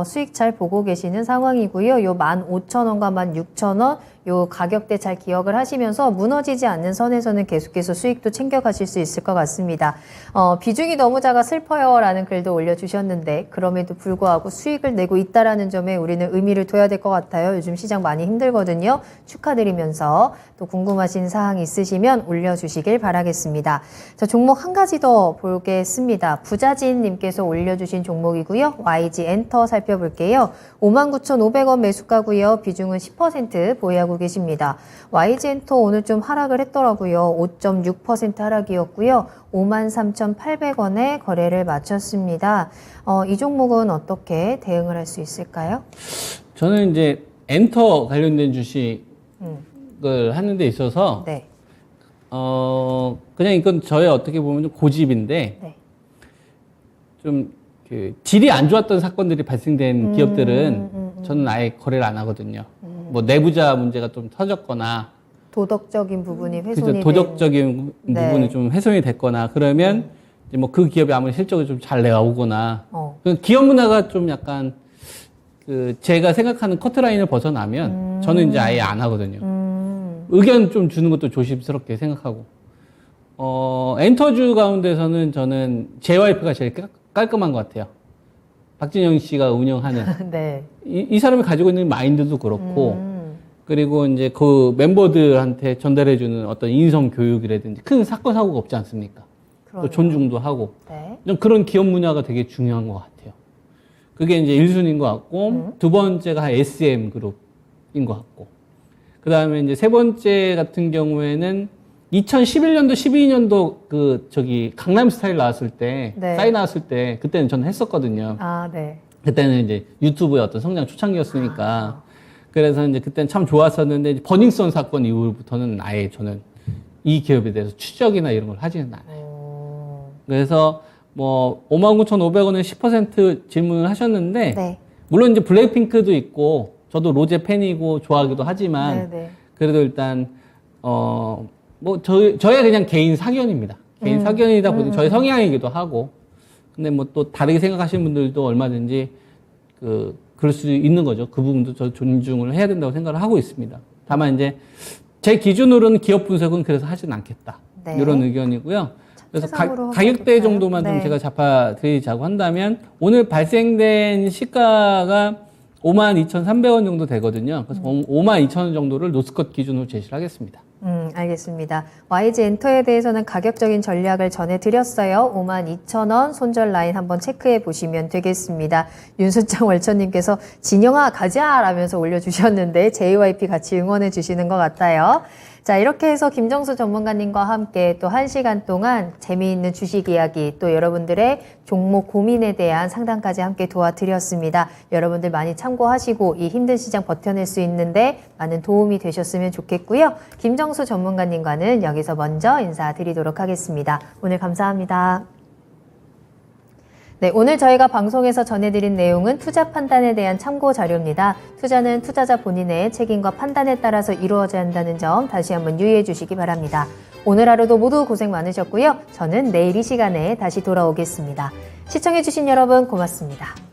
수익 잘 보고 계시는 상황이고요. 요 15,000원과 16,000원 요 가격대 잘 기억을 하시면서 무너지지 않는 선에서는 계속해서 수익도 챙겨가실 수 있을 것 같습니다. 비중이 너무 작아 슬퍼요 라는 글도 올려주셨는데 그럼에도 불구하고 수익을 내고 있다라는 점에 우리는 의미를 둬야 될 것 같아요. 요즘 시장 많이 힘들거든요. 축하드리면서 또 궁금하신 사항 있으시면 올려주시길 바라겠습니다. 자, 종목 한 가지 더 보겠습니다. 부자진님께서 올려주신 종목이고요. YG 엔터 살펴볼게요. 59,500원 매수가고요. 비중은 10% 보유하고 하고 계십니다. YG엔터 오늘 좀 하락을 했더라고요. 5.6% 하락이었고요. 53,800원에 거래를 마쳤습니다. 이 종목은 어떻게 대응을 할 수 있을까요? 저는 이제 엔터 관련된 주식을 하는 데 있어서 네. 그냥 이건 저의 어떻게 보면 좀 고집인데 네. 좀 그 질이 안 좋았던 사건들이 발생된 기업들은 저는 아예 거래를 안 하거든요. 뭐 내부자 문제가 좀 터졌거나 도덕적인 부분이 그죠, 훼손이 도덕적인 네. 부분이 좀 훼손이 됐거나 그러면 이제 뭐 그 기업이 아무리 실적이 좀 잘 나오거나 그 기업 문화가 좀 약간 그 제가 생각하는 커트라인을 벗어나면 저는 이제 아예 안 하거든요. 의견 좀 주는 것도 조심스럽게 생각하고 엔터주 가운데서는 저는 JYP가 제일 깔끔한 것 같아요. 박진영 씨가 운영하는 네. 이 사람이 가지고 있는 마인드도 그렇고 그리고 이제 그 멤버들한테 전달해주는 어떤 인성 교육이라든지 큰 사건 사고가 없지 않습니까? 또 그러네요. 존중도 하고 네. 좀 그런 기업 문화가 되게 중요한 것 같아요. 그게 이제 1순위인 것 같고 두 번째가 SM 그룹인 것 같고 그 다음에 이제 세 번째 같은 경우에는 2011년도, 12년도 강남 스타일 나왔을 때, 네. 싸이 나왔을 때, 그때는 저는 했었거든요. 아, 네. 그때는 이제 유튜브의 어떤 성장 초창기였으니까. 그래서 이제 그때는 참 좋았었는데, 이제 버닝썬 사건 이후부터는 아예 저는 이 기업에 대해서 추적이나 이런 걸 하지는 않아요. 그래서 뭐, 59,500원에 10% 질문을 하셨는데, 네. 물론 이제 블랙핑크도 있고, 저도 로제 팬이고 좋아하기도 하지만, 네, 네. 그래도 일단, 뭐, 저의 그냥 개인 사견입니다. 개인 사견이다 보니 저의 성향이기도 하고. 근데 뭐 또 다르게 생각하시는 분들도 얼마든지 그럴 수 있는 거죠. 그 부분도 저 존중을 해야 된다고 생각을 하고 있습니다. 다만 이제 제 기준으로는 기업 분석은 그래서 하진 않겠다. 네. 이런 의견이고요. 그래서 차트상으로 가격대 한번 정도만 볼까요? 좀 네. 제가 잡아드리자고 한다면 오늘 발생된 시가가 52,300원 정도 되거든요. 그래서 52,000원 정도를 노스컷 기준으로 제시를 하겠습니다. 알겠습니다. YG엔터에 대해서는 가격적인 전략을 전해드렸어요. 52,000원 손절 라인 한번 체크해 보시면 되겠습니다. 윤수창 월천님께서 진영아 가자 라면서 올려주셨는데 JYP 같이 응원해 주시는 것 같아요. 자, 이렇게 해서 김정수 전문가님과 함께 또 1시간 동안 재미있는 주식 이야기 또 여러분들의 종목 고민에 대한 상담까지 함께 도와드렸습니다. 여러분들 많이 참고하시고 이 힘든 시장 버텨낼 수 있는데 많은 도움이 되셨으면 좋겠고요. 김정수 전문가님과는 여기서 먼저 인사드리도록 하겠습니다. 오늘 감사합니다. 네, 오늘 저희가 방송에서 전해드린 내용은 투자 판단에 대한 참고 자료입니다. 투자는 투자자 본인의 책임과 판단에 따라서 이루어져야 한다는 점 다시 한번 유의해 주시기 바랍니다. 오늘 하루도 모두 고생 많으셨고요. 저는 내일 이 시간에 다시 돌아오겠습니다. 시청해 주신 여러분 고맙습니다.